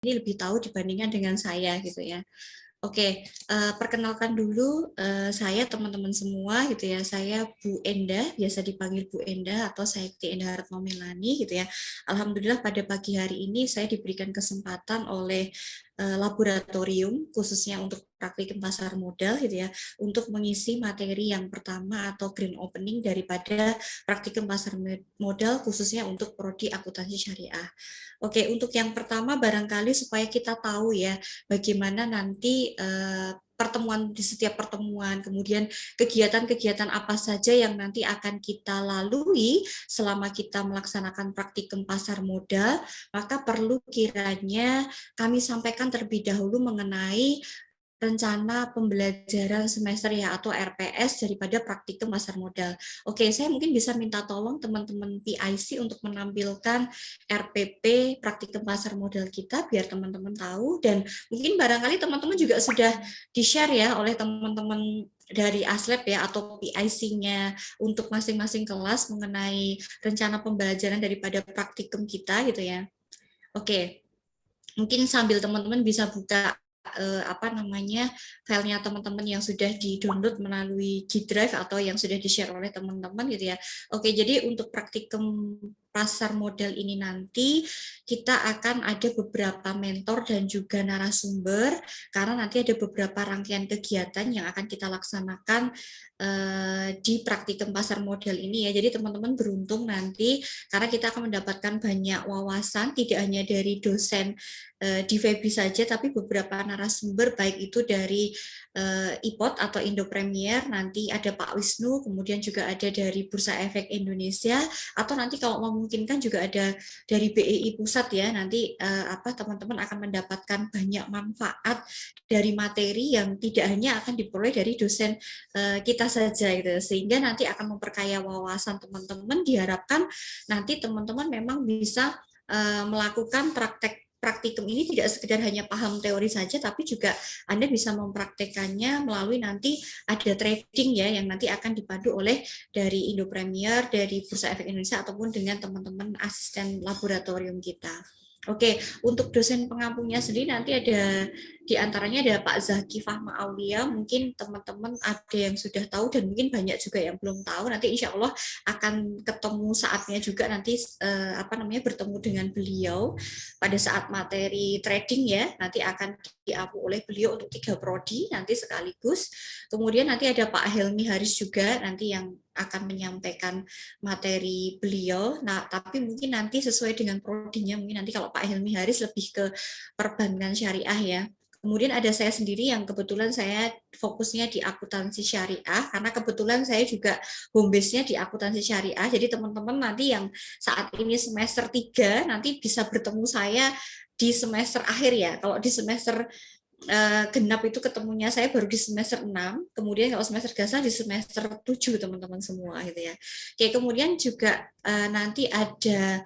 ini lebih tahu dibandingkan dengan saya gitu ya. Oke, perkenalkan dulu saya teman-teman semua gitu ya. Saya Bu Enda, biasa dipanggil Bu Enda atau Saikti Enda Retno Melani gitu ya. Alhamdulillah pada pagi hari ini saya diberikan kesempatan oleh laboratorium khususnya untuk praktikum pasar modal gitu ya, untuk mengisi materi yang pertama atau grand opening daripada praktikum pasar modal khususnya untuk prodi akuntansi syariah. Oke, untuk yang pertama barangkali supaya kita tahu ya bagaimana nanti pertemuan di setiap pertemuan, kemudian kegiatan-kegiatan apa saja yang nanti akan kita lalui selama kita melaksanakan praktikum pasar modal, maka perlu kiranya kami sampaikan terlebih dahulu mengenai rencana pembelajaran semester ya atau RPS daripada praktikum pasar modal. Oke, saya mungkin bisa minta tolong teman-teman PIC untuk menampilkan RPP praktikum pasar modal kita biar teman-teman tahu, dan mungkin barangkali teman-teman juga sudah di-share ya oleh teman-teman dari ASLab ya atau PIC-nya untuk masing-masing kelas mengenai rencana pembelajaran daripada praktikum kita gitu ya. Oke, mungkin sambil teman-teman bisa buka filenya teman-teman yang sudah di-download melalui G Drive atau yang sudah di-share oleh teman-teman gitu ya. Oke, jadi untuk praktikum pasar modal ini nanti kita akan ada beberapa mentor dan juga narasumber karena nanti ada beberapa rangkaian kegiatan yang akan kita laksanakan di praktikum pasar modal ini ya. Jadi teman-teman beruntung nanti karena kita akan mendapatkan banyak wawasan tidak hanya dari dosen di Febi saja, tapi beberapa narasumber baik itu dari IPOT atau Indo Premier, nanti ada Pak Wisnu, kemudian juga ada dari Bursa Efek Indonesia, atau nanti kalau memungkinkan juga ada dari BEI Pusat ya. Nanti teman-teman akan mendapatkan banyak manfaat dari materi yang tidak hanya akan diperoleh dari dosen kita saja gitu, sehingga nanti akan memperkaya wawasan teman-teman. Diharapkan nanti teman-teman memang bisa melakukan praktikum ini tidak sekedar hanya paham teori saja, tapi juga Anda bisa mempraktekannya melalui nanti ada trading ya, yang nanti akan dipandu oleh dari Indo Premier, dari Bursa Efek Indonesia, ataupun dengan teman-teman asisten laboratorium kita. Oke, untuk dosen pengampunya sendiri nanti ada di antaranya ada Pak Zaki Fahma Aulia. Mungkin teman-teman ada yang sudah tahu dan mungkin banyak juga yang belum tahu. Nanti insya Allah akan ketemu saatnya juga nanti bertemu dengan beliau pada saat materi trading ya, nanti akan diampu oleh beliau untuk 3 prodi nanti sekaligus. Kemudian nanti ada Pak Helmi Haris juga nanti yang akan menyampaikan materi beliau. Nah, tapi mungkin nanti sesuai dengan prodinya, mungkin nanti kalau Pak Helmi Haris lebih ke perbankan syariah ya. Kemudian ada saya sendiri yang kebetulan saya fokusnya di akuntansi syariah, karena kebetulan saya juga home base-nya di akuntansi syariah. Jadi teman-teman nanti yang saat ini semester 3 nanti bisa bertemu saya di semester akhir ya. Kalau di semester genap itu ketemunya saya baru di semester 6, kemudian kalau semester gasah di semester 7 teman-teman semua gitu ya. Oke, kemudian juga nanti ada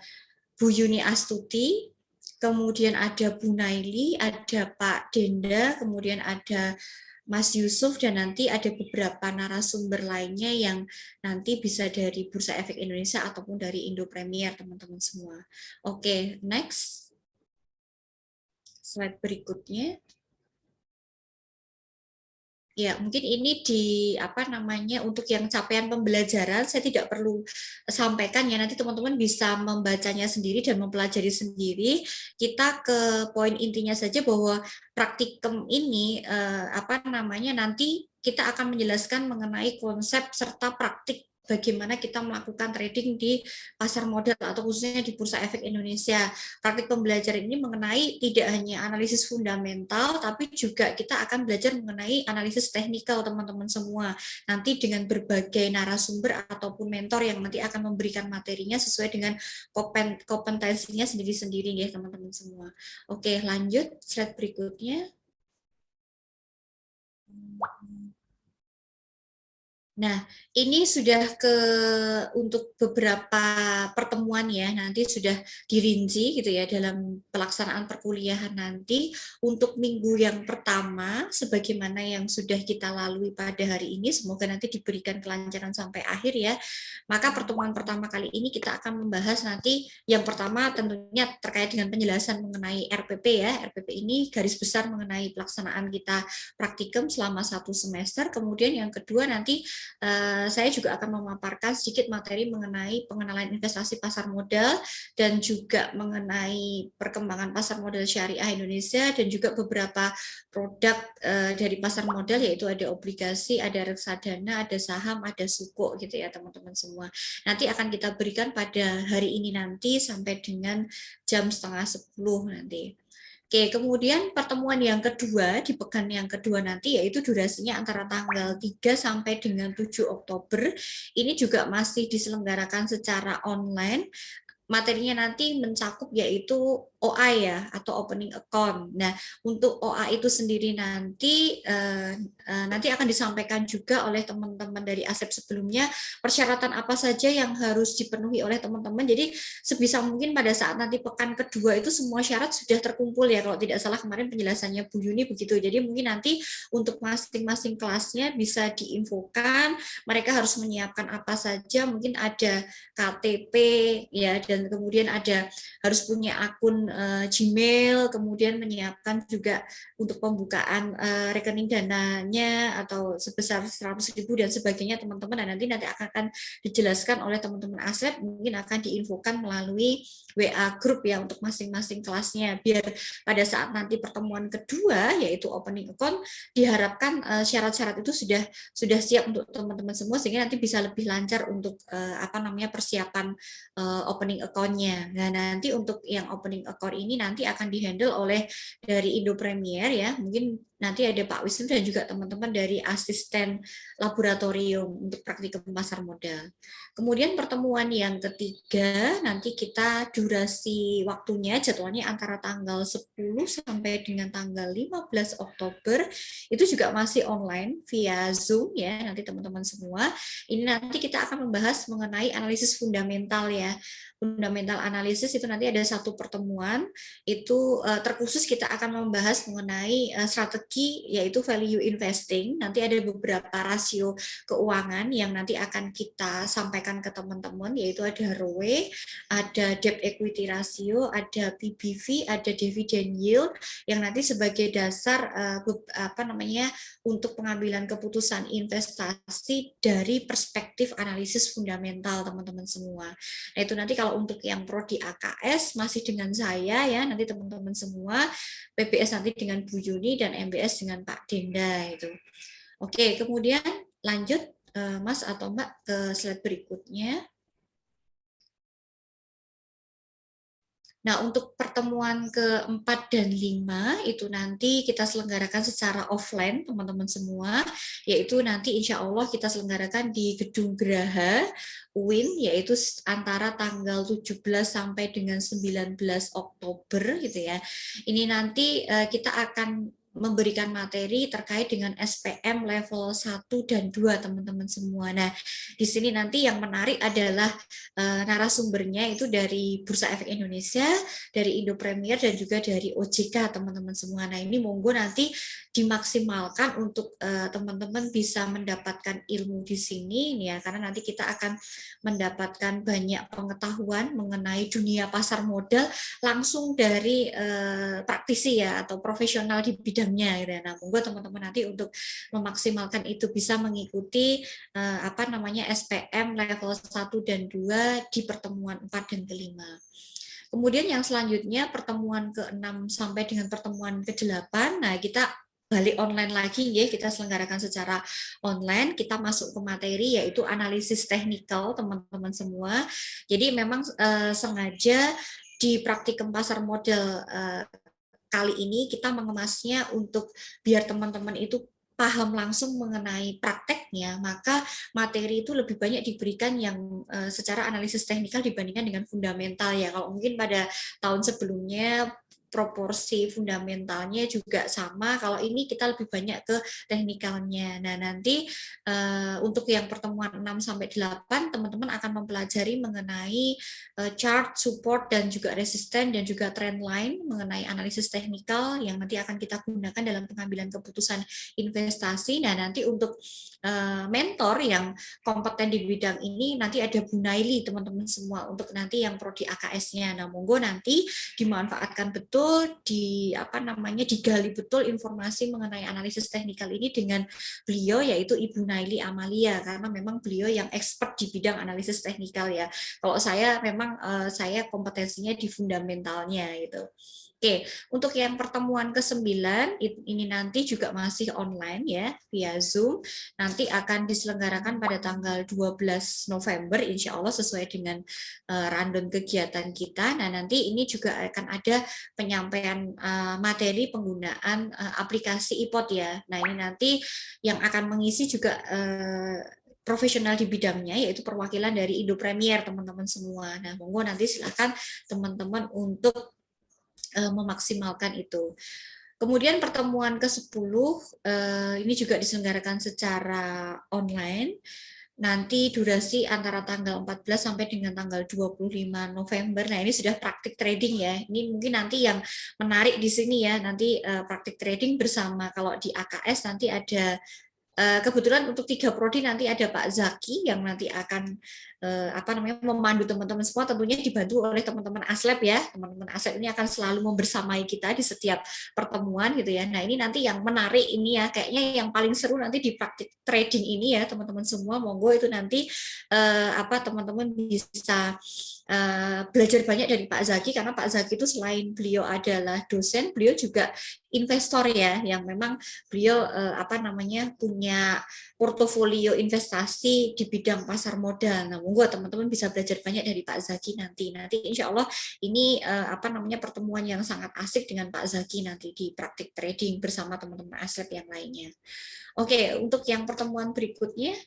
Bu Yuni Astuti, kemudian ada Bu Naili, ada Pak Denda, kemudian ada Mas Yusuf, dan nanti ada beberapa narasumber lainnya yang nanti bisa dari Bursa Efek Indonesia ataupun dari Indo Premier teman-teman semua. Oke, next. Slide berikutnya. Ya, mungkin ini untuk yang capaian pembelajaran saya tidak perlu sampaikan ya, nanti teman-teman bisa membacanya sendiri dan mempelajari sendiri. Kita ke poin intinya saja bahwa praktikum ini nanti kita akan menjelaskan mengenai konsep serta praktik bagaimana kita melakukan trading di pasar modal atau khususnya di Bursa Efek Indonesia. Praktik pembelajaran ini mengenai tidak hanya analisis fundamental, tapi juga kita akan belajar mengenai analisis teknikal teman-teman semua. Nanti dengan berbagai narasumber ataupun mentor yang nanti akan memberikan materinya sesuai dengan kompetensinya sendiri-sendiri ya teman-teman semua. Oke, lanjut slide berikutnya. Nah, ini sudah untuk beberapa pertemuan ya, nanti sudah dirinci gitu ya dalam pelaksanaan perkuliahan nanti. Untuk minggu yang pertama, sebagaimana yang sudah kita lalui pada hari ini, semoga nanti diberikan kelancaran sampai akhir ya. Maka pertemuan pertama kali ini kita akan membahas nanti yang pertama tentunya terkait dengan penjelasan mengenai RPP ya. RPP ini garis besar mengenai pelaksanaan kita praktikum selama 1 semester. Kemudian yang kedua nanti saya juga akan memaparkan sedikit materi mengenai pengenalan investasi pasar modal dan juga mengenai perkembangan pasar modal syariah Indonesia dan juga beberapa produk dari pasar modal, yaitu ada obligasi, ada reksadana, ada saham, ada suku gitu ya teman-teman semua. Nanti akan kita berikan pada hari ini nanti sampai dengan jam 9:30 nanti. Oke, kemudian pertemuan yang kedua, di pekan yang kedua nanti, yaitu durasinya antara tanggal 3 sampai dengan 7 Oktober, ini juga masih diselenggarakan secara online. Materinya nanti mencakup yaitu OA ya, atau opening account. Nah, untuk OA itu sendiri nanti nanti akan disampaikan juga oleh teman-teman dari ASEP sebelumnya, persyaratan apa saja yang harus dipenuhi oleh teman-teman. Jadi sebisa mungkin pada saat nanti pekan kedua itu semua syarat sudah terkumpul ya, kalau tidak salah kemarin penjelasannya Bu Yuni begitu. Jadi mungkin nanti untuk masing-masing kelasnya bisa diinfokan, mereka harus menyiapkan apa saja, mungkin ada KTP ya, dan kemudian ada harus punya akun Gmail, kemudian menyiapkan juga untuk pembukaan rekening dananya atau sebesar 100.000 dan sebagainya teman-teman. Dan nanti akan dijelaskan oleh teman-teman ASEP, mungkin akan diinfokan melalui WA grup ya untuk masing-masing kelasnya, biar pada saat nanti pertemuan kedua yaitu opening account diharapkan syarat-syarat itu sudah siap untuk teman-teman semua, sehingga nanti bisa lebih lancar untuk persiapan opening account-nya. Nah, nanti untuk yang opening account ini nanti akan dihandle oleh dari Indo Premier ya. Mungkin nanti ada Pak Wisnu dan juga teman-teman dari asisten laboratorium untuk praktikum pasar modal. Kemudian pertemuan yang ketiga, nanti kita durasi waktunya, jadwalnya antara tanggal 10 sampai dengan tanggal 15 Oktober, itu juga masih online via Zoom ya, nanti teman-teman semua. Ini nanti kita akan membahas mengenai analisis fundamental ya. Fundamental analisis itu nanti ada satu pertemuan, itu terkhusus kita akan membahas mengenai strategi yaitu value investing. Nanti ada beberapa rasio keuangan yang nanti akan kita sampaikan ke teman-teman, yaitu ada ROE, ada debt equity ratio, ada PBV, ada dividend yield, yang nanti sebagai dasar untuk pengambilan keputusan investasi dari perspektif analisis fundamental teman-teman semua. Nah, itu nanti kalau untuk yang prodi AKS masih dengan saya ya, nanti teman-teman semua, PBS nanti dengan Bu Yuni dan MBS dengan Pak Denda itu. Oke, kemudian lanjut Mas atau Mbak ke slide berikutnya. Nah, untuk pertemuan ke-4 dan 5 itu nanti kita selenggarakan secara offline, teman-teman semua, yaitu nanti insya Allah kita selenggarakan di Gedung Geraha UIN, yaitu antara tanggal 17 sampai dengan 19 Oktober gitu ya. Ini nanti kita akan memberikan materi terkait dengan SPM level 1 dan 2 teman-teman semua. Nah, di sini nanti yang menarik adalah narasumbernya itu dari Bursa Efek Indonesia, dari Indo Premier dan juga dari OJK teman-teman semua. Nah, ini monggo nanti dimaksimalkan untuk teman-teman bisa mendapatkan ilmu di sini ya, karena nanti kita akan mendapatkan banyak pengetahuan mengenai dunia pasar modal langsung dari praktisi ya atau profesional di bidangnya gitu. Nah, monggo teman-teman nanti untuk memaksimalkan itu bisa mengikuti SPM level 1 dan 2 di pertemuan 4 dan ke-5. Kemudian yang selanjutnya pertemuan ke-6 sampai dengan pertemuan ke-8, nah kita balik online lagi ya, kita selenggarakan secara online, kita masuk ke materi yaitu analisis teknikal teman-teman semua. Jadi memang sengaja di praktikum pasar modal kali ini kita mengemasnya untuk biar teman-teman itu paham langsung mengenai prakteknya, maka materi itu lebih banyak diberikan yang secara analisis teknikal dibandingkan dengan fundamental ya. Kalau mungkin pada tahun sebelumnya proporsi fundamentalnya juga sama, kalau ini kita lebih banyak ke teknikalnya. Nah, nanti untuk yang pertemuan 6 sampai 8 teman-teman akan mempelajari mengenai chart, support dan juga resisten dan juga trend line mengenai analisis teknikal yang nanti akan kita gunakan dalam pengambilan keputusan investasi. Nah, nanti untuk mentor yang kompeten di bidang ini nanti ada Bu Naili teman-teman semua untuk nanti yang prodi AKS-nya. Nah, monggo nanti dimanfaatkan betul, digali betul informasi mengenai analisis teknikal ini dengan beliau yaitu Ibu Naili Amalia, karena memang beliau yang expert di bidang analisis teknikal ya. Kalau saya memang saya kompetensinya di fundamentalnya gitu. Oke, untuk yang pertemuan ke-9 ini nanti juga masih online ya, via Zoom. Nanti akan diselenggarakan pada tanggal 12 November, insya Allah sesuai dengan rundown kegiatan kita. Nah, nanti ini juga akan ada penyampaian materi penggunaan aplikasi iPod ya. Nah, ini nanti yang akan mengisi juga profesional di bidangnya, yaitu perwakilan dari Indo Premier, teman-teman semua. Nah, monggo nanti silakan teman-teman untuk memaksimalkan itu. Kemudian pertemuan ke-10 ini juga diselenggarakan secara online. Nanti durasi antara tanggal 14 sampai dengan tanggal 25 November. Nah, ini sudah praktik trading ya. Ini mungkin nanti yang menarik di sini ya, nanti praktik trading bersama. Kalau di AKS nanti ada kebetulan untuk 3 prodi nanti ada Pak Zaki yang nanti akan memandu teman-teman semua, tentunya dibantu oleh teman-teman ASLEP ya. Teman-teman ASLEP ini akan selalu membersamai kita di setiap pertemuan gitu ya. Nah, ini nanti yang menarik ini ya, kayaknya yang paling seru nanti di praktik trading ini ya, teman-teman semua. Monggo itu nanti teman-teman bisa belajar banyak dari Pak Zaki, karena Pak Zaki itu selain beliau adalah dosen, beliau juga investor ya, yang memang beliau punya portofolio investasi di bidang pasar modal. Nah, monggo teman-teman bisa belajar banyak dari Pak Zaki nanti. Nanti insya Allah ini pertemuan yang sangat asik dengan Pak Zaki nanti di praktik trading bersama teman-teman ASLEP yang lainnya. Oke, untuk yang pertemuan berikutnya,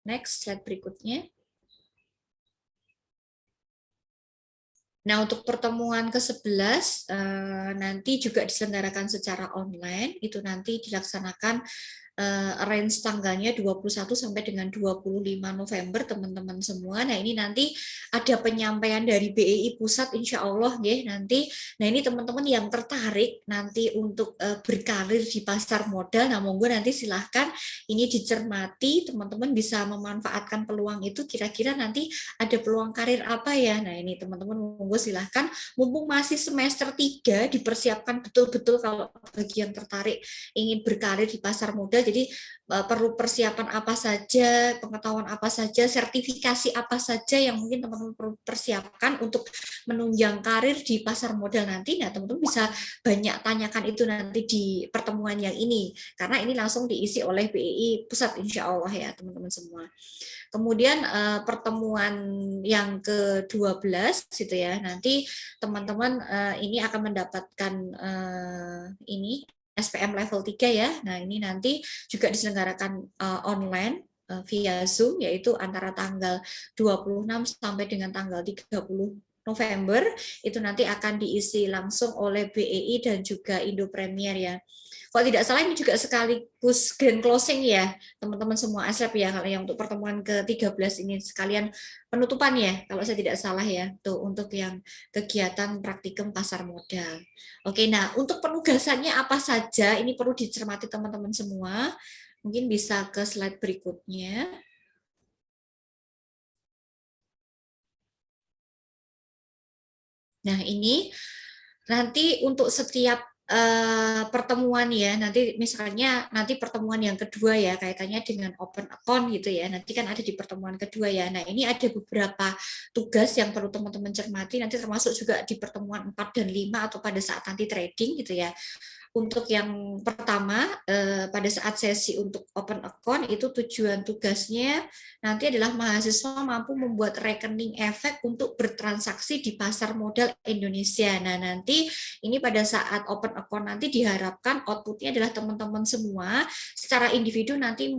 next slide berikutnya. Nah, untuk pertemuan ke-11 nanti juga diselenggarakan secara online, itu nanti dilaksanakan range tanggalnya 21 sampai dengan 25 November teman-teman semua. Nah, ini nanti ada penyampaian dari BEI Pusat insya Allah ya nanti. Nah, ini teman-teman yang tertarik nanti untuk berkarir di pasar modal, nah monggo nanti silahkan ini dicermati, teman-teman bisa memanfaatkan peluang itu, kira-kira nanti ada peluang karir apa ya. Nah, ini teman-teman monggo silahkan, mumpung masih semester 3 dipersiapkan betul-betul kalau bagi yang tertarik ingin berkarir di pasar modal. Jadi perlu persiapan apa saja, pengetahuan apa saja, sertifikasi apa saja yang mungkin teman-teman perlu persiapkan untuk menunjang karir di pasar modal nanti. Nah, teman-teman bisa banyak tanyakan itu nanti di pertemuan yang ini, karena ini langsung diisi oleh BEI Pusat insya Allah ya teman-teman semua. Kemudian pertemuan yang ke-12 gitu ya, nanti teman-teman ini akan mendapatkan ini SPM level 3 ya. Nah, ini nanti juga diselenggarakan online via Zoom, yaitu antara tanggal 26 sampai dengan tanggal 30 November, itu nanti akan diisi langsung oleh BEI dan juga Indo Premier ya. Kalau tidak salah ini juga sekaligus grand closing ya, teman-teman semua ASLEP ya, kalau yang untuk pertemuan ke-13 ini sekalian penutupan ya, kalau saya tidak salah ya, tuh untuk yang kegiatan praktikum pasar modal. Oke, nah untuk penugasannya apa saja, ini perlu dicermati teman-teman semua. Mungkin bisa ke slide berikutnya. Nah, ini nanti untuk setiap pertemuan ya, nanti misalnya nanti pertemuan yang kedua ya, kaitannya dengan open account gitu ya, nanti kan ada di pertemuan kedua ya. Nah, ini ada beberapa tugas yang perlu teman-teman cermati, nanti termasuk juga di pertemuan 4 dan 5 atau pada saat nanti trading gitu ya. Untuk yang pertama, pada saat sesi untuk open account itu tujuan tugasnya nanti adalah mahasiswa mampu membuat rekening efek untuk bertransaksi di pasar modal Indonesia. Nah, nanti ini pada saat open account nanti diharapkan outputnya adalah teman-teman semua secara individu nanti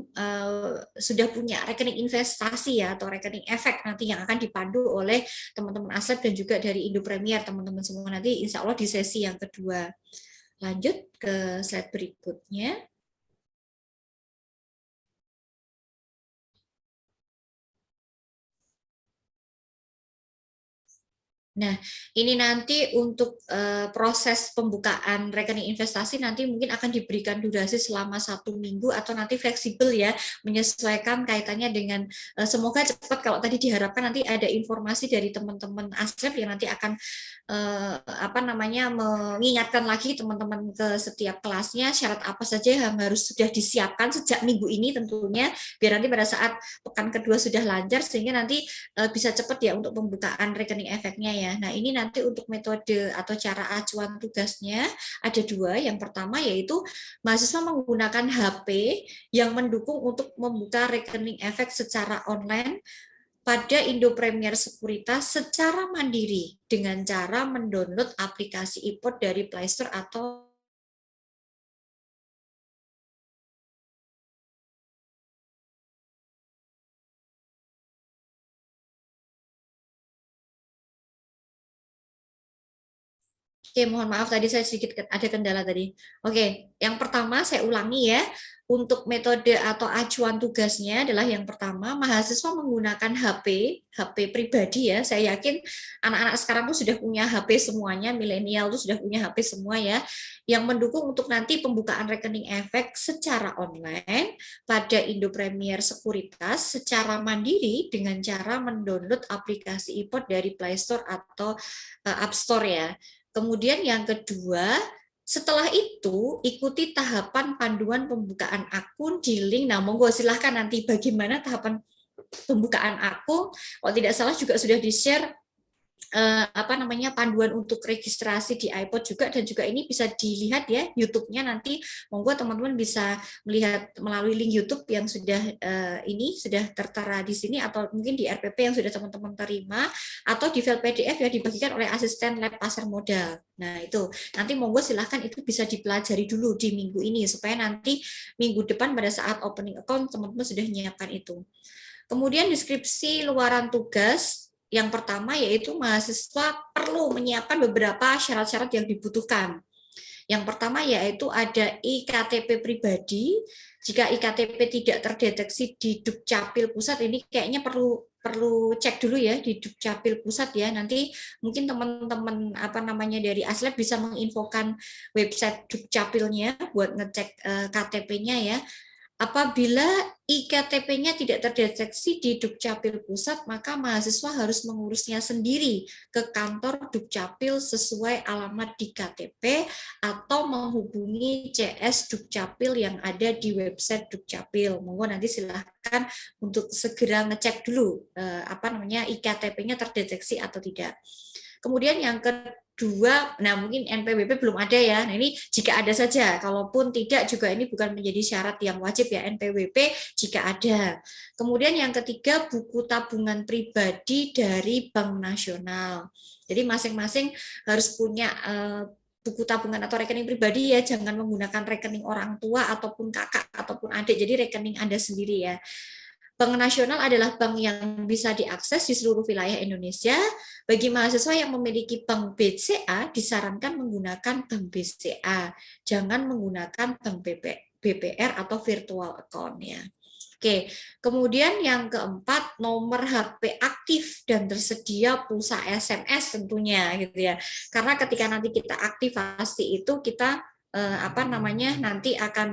sudah punya rekening investasi ya atau rekening efek nanti yang akan dipandu oleh teman-teman ASEP dan juga dari Indo Premier teman-teman semua nanti insya Allah di sesi yang kedua. Lanjut ke slide berikutnya. Nah, ini nanti untuk proses pembukaan rekening investasi nanti mungkin akan diberikan durasi selama 1 minggu atau nanti fleksibel ya, menyesuaikan kaitannya dengan semoga cepat kalau tadi diharapkan nanti ada informasi dari teman-teman ASEP yang nanti akan mengingatkan lagi teman-teman ke setiap kelasnya syarat apa saja yang harus sudah disiapkan sejak minggu ini tentunya biar nanti pada saat pekan kedua sudah lancar sehingga nanti bisa cepat ya untuk pembukaan rekening efeknya ya. Nah, ini nanti untuk metode atau cara acuan tugasnya ada 2. Yang pertama yaitu mahasiswa menggunakan HP yang mendukung untuk membuka rekening efek secara online pada Indo Premier Sekuritas secara mandiri dengan cara mendownload aplikasi iPod dari Play Store atau Oke, mohon maaf tadi saya sedikit ada kendala tadi. Oke, yang pertama saya ulangi ya. Untuk metode atau acuan tugasnya adalah yang pertama, mahasiswa menggunakan HP pribadi ya. Saya yakin anak-anak sekarang tuh sudah punya HP semuanya, milenial tuh sudah punya HP semua ya. Yang mendukung untuk nanti pembukaan rekening efek secara online pada Indo Premier Sekuritas secara mandiri dengan cara mendownload aplikasi iPod dari Play Store atau App Store ya. Kemudian yang kedua, setelah itu ikuti tahapan panduan pembukaan akun di link. Nah, monggo silahkan nanti bagaimana tahapan pembukaan akun. Kalau tidak salah juga sudah di-share panduan untuk registrasi di iPod juga dan juga ini bisa dilihat ya YouTube-nya nanti monggo teman-teman bisa melihat melalui link YouTube yang sudah ini sudah tertera di sini atau mungkin di RPP yang sudah teman-teman terima atau di file PDF yang dibagikan oleh asisten lab pasar modal. Nah, itu nanti monggo silahkan itu bisa dipelajari dulu di minggu ini supaya nanti minggu depan pada saat opening account teman-teman sudah menyiapkan itu. Kemudian deskripsi luaran tugas yang pertama yaitu mahasiswa perlu menyiapkan beberapa syarat-syarat yang dibutuhkan. Yang pertama yaitu ada IKTP pribadi. Jika IKTP tidak terdeteksi di Dukcapil Pusat, ini kayaknya perlu cek dulu ya di Dukcapil Pusat ya. Nanti mungkin teman-teman dari ASLab bisa menginfokan website Dukcapilnya buat ngecek KTP-nya ya. Apabila IKTP-nya tidak terdeteksi di Dukcapil Pusat, maka mahasiswa harus mengurusnya sendiri ke kantor Dukcapil sesuai alamat di KTP atau menghubungi CS Dukcapil yang ada di website Dukcapil. Monggo nanti silahkan untuk segera ngecek dulu IKTP-nya terdeteksi atau tidak. Kemudian yang kedua, nah mungkin NPWP belum ada ya. Nah ini jika ada saja, kalaupun tidak juga ini bukan menjadi syarat yang wajib ya NPWP jika ada. Kemudian yang ketiga, buku tabungan pribadi dari Bank Nasional. Jadi masing-masing harus punya buku tabungan atau rekening pribadi ya, jangan menggunakan rekening orang tua ataupun kakak ataupun adik, jadi rekening Anda sendiri ya. Bank Nasional adalah bank yang bisa diakses di seluruh wilayah Indonesia. Bagi mahasiswa yang memiliki bank BCA, disarankan menggunakan bank BCA. Jangan menggunakan bank BPR atau virtual account ya. Oke, kemudian yang keempat, nomor HP aktif dan tersedia pulsa SMS tentunya gitu ya. Karena ketika nanti kita aktivasi itu kita nanti akan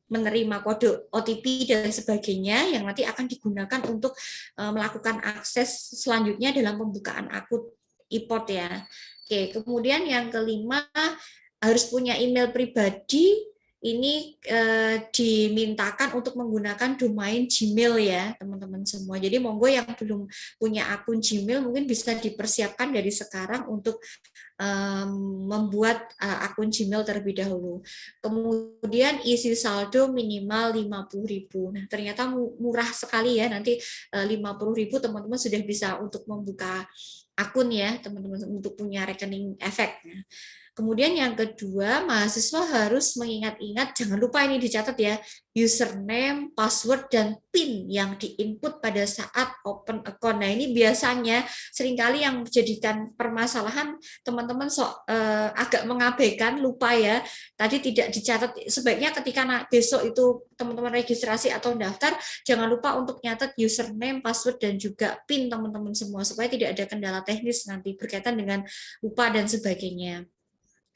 menerima kode OTP dan sebagainya yang nanti akan digunakan untuk melakukan akses selanjutnya dalam pembukaan akun iPod ya. Oke, kemudian yang kelima harus punya email pribadi ini dimintakan untuk menggunakan domain Gmail ya teman-teman semua. Jadi monggo yang belum punya akun Gmail mungkin bisa dipersiapkan dari sekarang untuk membuat akun Gmail terlebih dahulu. Kemudian isi saldo minimal 50.000. Nah, ternyata murah sekali ya. Nanti 50.000 teman-teman sudah bisa untuk membuka akun ya, teman-teman, untuk punya rekening efek. Kemudian yang kedua, mahasiswa harus mengingat-ingat, jangan lupa ini dicatat ya, username, password, dan PIN yang diinput pada saat open account. Nah, ini biasanya seringkali yang menjadikan permasalahan teman-teman agak mengabaikan, lupa ya, tadi tidak dicatat. Sebaiknya ketika besok itu teman-teman registrasi atau daftar, jangan lupa untuk nyatat username, password, dan juga PIN teman-teman semua, supaya tidak ada kendala teknis nanti berkaitan dengan lupa dan sebagainya.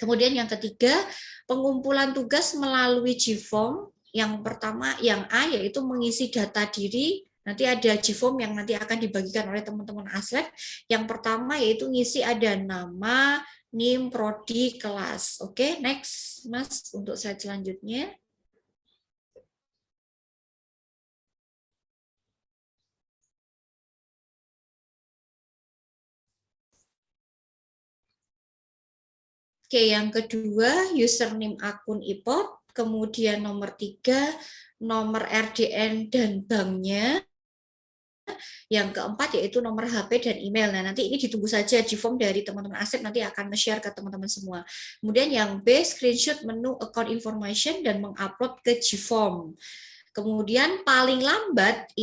Kemudian yang ketiga, pengumpulan tugas melalui Gform. Yang pertama, yang A, yaitu mengisi data diri. Nanti ada Gform yang nanti akan dibagikan oleh teman-teman ASLED. Yang pertama, yaitu ngisi ada nama, NIM, prodi, kelas. Oke, next, Mas, untuk slide selanjutnya. Oke, yang kedua, username akun IPOT, kemudian nomor 3, nomor RDN dan banknya. Yang keempat yaitu nomor HP dan email. Nah, nanti ini ditunggu saja Gform dari teman-teman Asep, nanti akan share ke teman-teman semua. Kemudian yang B, screenshot menu account information dan mengupload ke Gform. Kemudian paling lambat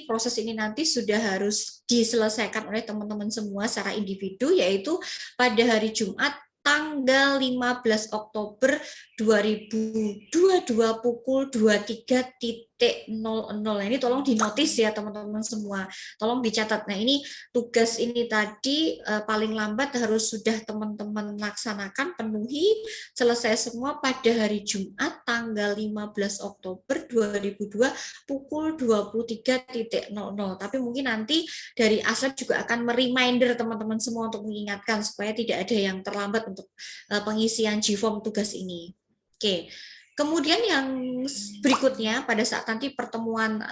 proses ini nanti sudah harus diselesaikan oleh teman-teman semua secara individu, yaitu pada hari Jumat tanggal 15 Oktober 2022 pukul 23.00. Nah, ini tolong dinotis ya teman-teman semua. Tolong dicatat. Nah, ini tugas ini tadi paling lambat harus sudah teman-teman laksanakan, penuhi, selesai semua pada hari Jumat tanggal 15 Oktober 2002 pukul 23.00. Tapi mungkin nanti dari ASLED juga akan mereminder teman-teman semua untuk mengingatkan supaya tidak ada yang terlambat untuk pengisian Gform tugas ini. Oke. Kemudian yang berikutnya pada saat nanti pertemuan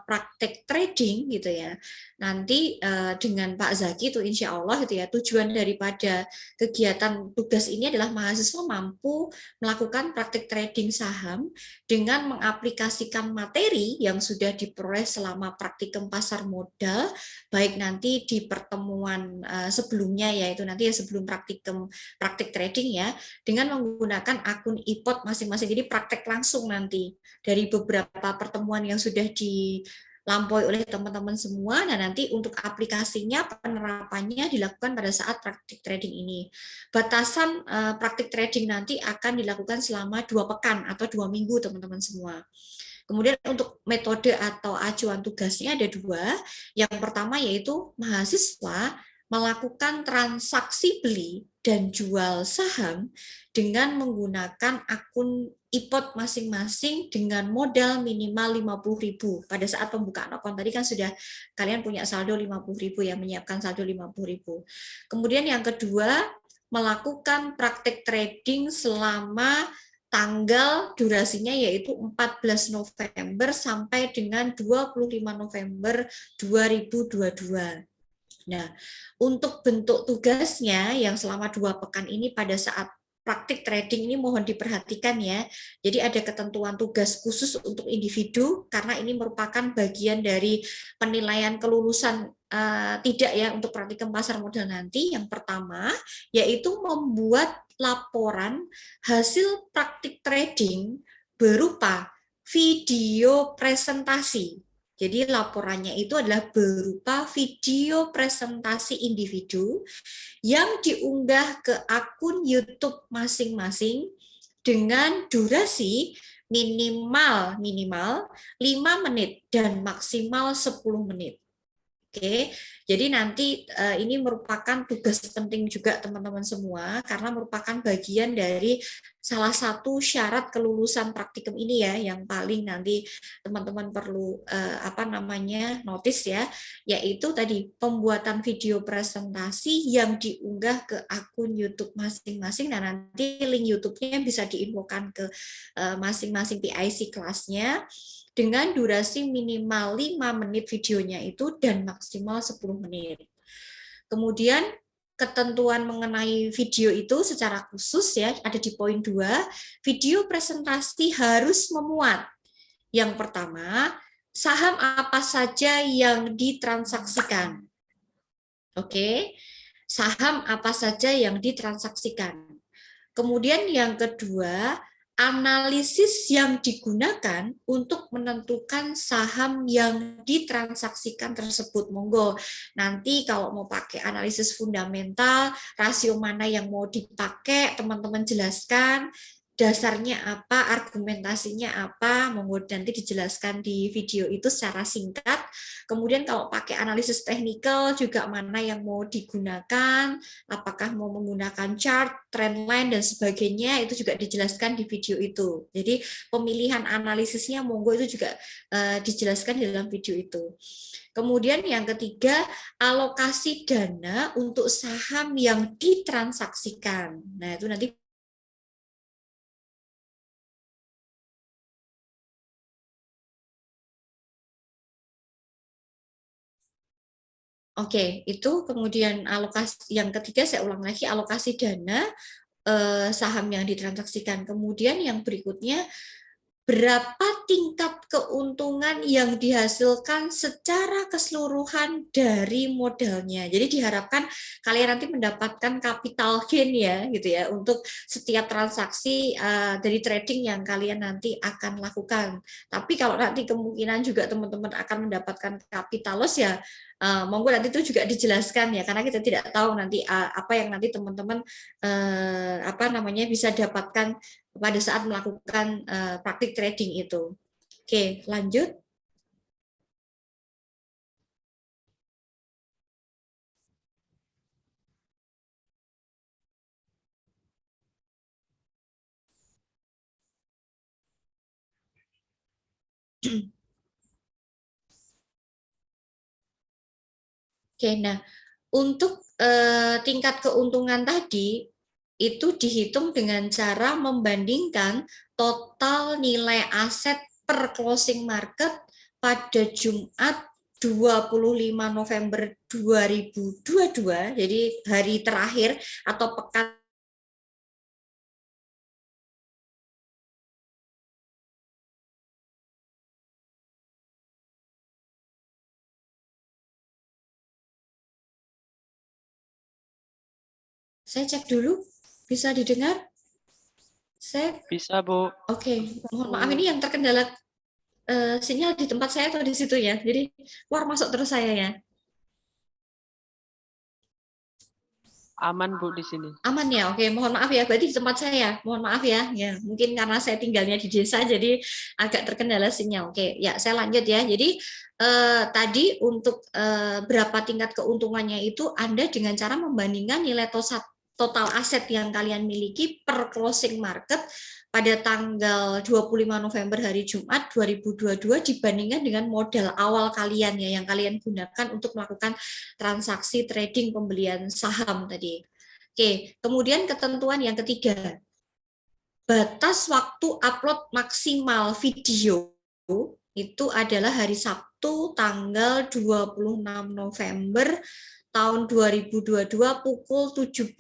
praktek trading gitu ya, nanti dengan Pak Zaki itu insya Allah gitu ya, tujuan daripada kegiatan tugas ini adalah mahasiswa mampu melakukan praktek trading saham dengan mengaplikasikan materi yang sudah diperoleh selama praktikum pasar modal, baik nanti di pertemuan sebelumnya yaitu nanti ya sebelum praktik trading ya, dengan menggunakan akun IPOT masing-masing. Jadi praktek langsung nanti dari beberapa pertemuan yang sudah dilampaui oleh teman-teman semua. Nah, nanti untuk aplikasinya, penerapannya dilakukan pada saat praktik trading ini. Batasan praktik trading nanti akan dilakukan selama 2 pekan atau 2 minggu teman-teman semua. Kemudian untuk metode atau acuan tugasnya ada 2. Yang pertama yaitu mahasiswa melakukan transaksi beli dan jual saham dengan menggunakan akun IPOT masing-masing dengan modal minimal 50.000 pada saat pembukaan akun. Tadi kan sudah kalian punya saldo 50.000 ya, menyiapkan saldo 50.000. Kemudian yang kedua, melakukan praktek trading selama tanggal durasinya yaitu 14 November sampai dengan 25 November 2022. Nah, untuk bentuk tugasnya yang selama 2 pekan ini pada saat praktik trading ini mohon diperhatikan ya. Jadi ada ketentuan tugas khusus untuk individu karena ini merupakan bagian dari penilaian kelulusan tidak ya untuk praktikum pasar modal nanti. Yang pertama yaitu membuat laporan hasil praktik trading berupa video presentasi. Jadi laporannya itu adalah berupa video presentasi individu yang diunggah ke akun YouTube masing-masing dengan durasi minimal 5 menit dan maksimal 10 menit. Oke, Jadi nanti ini merupakan tugas penting juga teman-teman semua, karena merupakan bagian dari salah satu syarat kelulusan praktikum ini ya, yang paling nanti teman-teman perlu notice ya, yaitu tadi pembuatan video presentasi yang diunggah ke akun YouTube masing-masing. Nah, nanti link YouTube-nya bisa diinfokan ke masing-masing PIC kelasnya, dengan durasi minimal 5 menit videonya itu dan maksimal 10 menit. Kemudian ketentuan mengenai video itu secara khusus ya, ada di poin 2, video presentasi harus memuat. Yang pertama, saham apa saja yang ditransaksikan. Oke, saham apa saja yang ditransaksikan. Kemudian yang kedua, analisis yang digunakan untuk menentukan saham yang ditransaksikan tersebut. Monggo, nanti kalau mau pakai analisis fundamental, rasio mana yang mau dipakai, teman-teman jelaskan. Dasarnya apa, argumentasinya apa, monggo nanti dijelaskan di video itu secara singkat. Kemudian kalau pakai analisis teknikal juga mana yang mau digunakan, apakah mau menggunakan chart, trendline, dan sebagainya, itu juga dijelaskan di video itu. Jadi pemilihan analisisnya monggo itu juga dijelaskan di dalam video itu. Kemudian yang ketiga, alokasi dana untuk saham yang ditransaksikan. Nah, itu nanti Oke, itu kemudian alokasi yang ketiga, saya ulang lagi, alokasi dana saham yang ditransaksikan. Kemudian yang berikutnya, berapa tingkat keuntungan yang dihasilkan secara keseluruhan dari modalnya. Jadi diharapkan kalian nanti mendapatkan capital gain ya, gitu ya, untuk setiap transaksi dari trading yang kalian nanti akan lakukan. Tapi kalau nanti kemungkinan juga teman-teman akan mendapatkan capital loss ya, monggo nanti itu juga dijelaskan ya, karena kita tidak tahu nanti apa yang nanti teman-teman bisa dapatkan pada saat melakukan praktik trading itu. Oke, lanjut. Oke, nah untuk tingkat keuntungan tadi itu dihitung dengan cara membandingkan total nilai aset per closing market pada Jumat 25 November 2022, jadi hari terakhir atau pekan. Saya cek dulu, bisa didengar? Saya bisa, Bu. Oke, mohon maaf ini yang terkendala sinyal di tempat saya atau di situ ya. Jadi keluar masuk terus saya ya. Aman, Bu, di sini. Aman ya, oke. Mohon maaf ya, berarti di tempat saya. Mohon maaf ya. Ya, mungkin karena saya tinggalnya di desa, jadi agak terkendala sinyal. Oke, ya saya lanjut ya. Jadi tadi untuk berapa tingkat keuntungannya itu Anda dengan cara membandingkan nilai total aset yang kalian miliki per closing market pada tanggal 25 November hari Jumat 2022 dibandingkan dengan modal awal kalian ya, yang kalian gunakan untuk melakukan transaksi trading pembelian saham tadi. Oke, kemudian ketentuan yang ketiga, batas waktu upload maksimal video itu adalah hari Sabtu tanggal 26 November tahun 2022 pukul 17.00,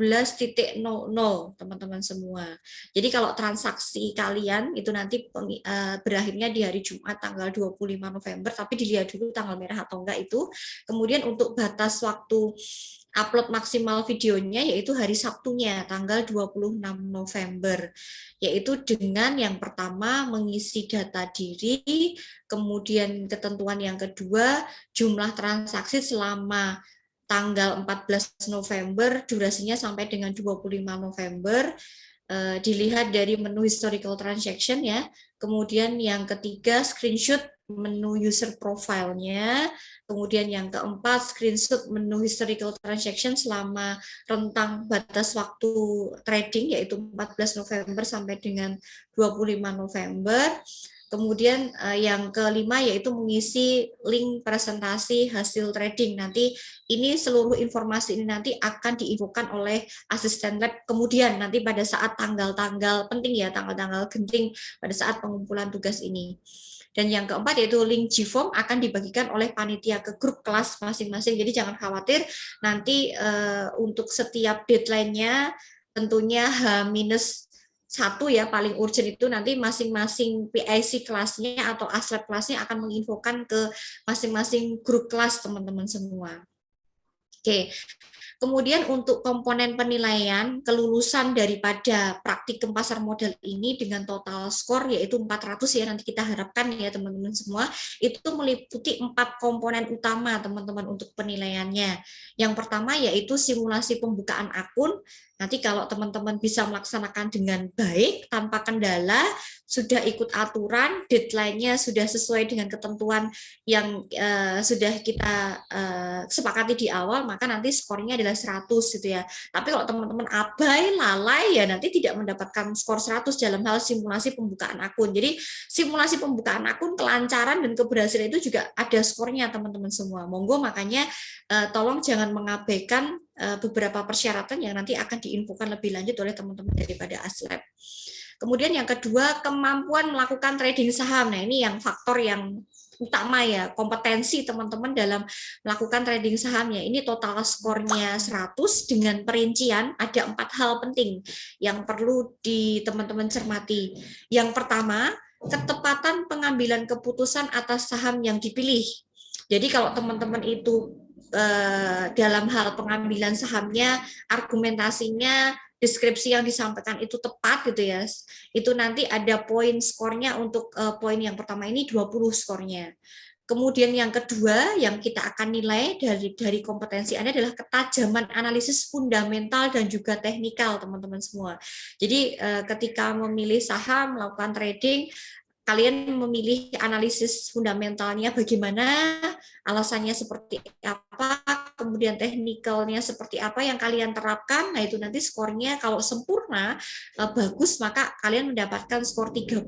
teman-teman semua. Jadi kalau transaksi kalian itu nanti berakhirnya di hari Jumat tanggal 25 November, tapi dilihat dulu tanggal merah atau enggak itu. Kemudian untuk batas waktu upload maksimal videonya yaitu hari Sabtunya tanggal 26 November, yaitu dengan yang pertama mengisi data diri, kemudian ketentuan yang kedua jumlah transaksi selama tanggal 14 November, durasinya sampai dengan 25 November, dilihat dari menu historical transaction ya. Kemudian yang ketiga screenshot menu user profile-nya. Kemudian yang keempat, screenshot menu historical transaction selama rentang batas waktu trading, yaitu 14 November sampai dengan 25 November. Kemudian yang kelima yaitu mengisi link presentasi hasil trading. Nanti ini seluruh informasi ini nanti akan diinfokan oleh asisten lab kemudian nanti pada saat tanggal-tanggal penting ya, tanggal-tanggal genting pada saat pengumpulan tugas ini. Dan yang keempat yaitu link Gform akan dibagikan oleh panitia ke grup kelas masing-masing. Jadi jangan khawatir nanti untuk setiap deadline-nya tentunya H-1 ya paling urgent itu nanti masing-masing PIC kelasnya atau ASLab kelasnya akan menginfokan ke masing-masing grup kelas teman-teman semua. Oke. Kemudian untuk komponen penilaian kelulusan daripada praktikum pasar modal ini dengan total skor yaitu 400 ya, nanti kita harapkan ya teman-teman semua, itu meliputi 4 komponen utama teman-teman untuk penilaiannya. Yang pertama yaitu simulasi pembukaan akun. Nanti kalau teman-teman bisa melaksanakan dengan baik, tanpa kendala, sudah ikut aturan, deadline-nya sudah sesuai dengan ketentuan yang sudah kita sepakati di awal, maka nanti skornya adalah 100 gitu ya. Tapi kalau teman-teman abai, lalai ya nanti tidak mendapatkan skor 100 dalam hal simulasi pembukaan akun. Jadi simulasi pembukaan akun, kelancaran dan keberhasilan itu juga ada skornya teman-teman semua. Monggo makanya tolong jangan mengabaikan beberapa persyaratan yang nanti akan diinfokan lebih lanjut oleh teman-teman daripada ASLab. Kemudian yang kedua, kemampuan melakukan trading saham. Nah, ini yang faktor yang utama ya, kompetensi teman-teman dalam melakukan trading sahamnya. Ini total skornya 100 dengan perincian ada 4 hal penting yang perlu di teman-teman cermati. Yang pertama, ketepatan pengambilan keputusan atas saham yang dipilih. Jadi kalau teman-teman itu dalam hal pengambilan sahamnya, argumentasinya, deskripsi yang disampaikan itu tepat gitu ya, itu nanti ada poin skornya untuk poin yang pertama ini 20 skornya. Kemudian yang kedua yang kita akan nilai dari kompetensi Anda adalah ketajaman analisis fundamental dan juga teknikal teman-teman semua. Jadi ketika memilih saham, melakukan trading, kalian memilih analisis fundamentalnya bagaimana, alasannya seperti apa, kemudian teknikalnya seperti apa yang kalian terapkan. Nah itu nanti skornya kalau sempurna bagus maka kalian mendapatkan skor 30.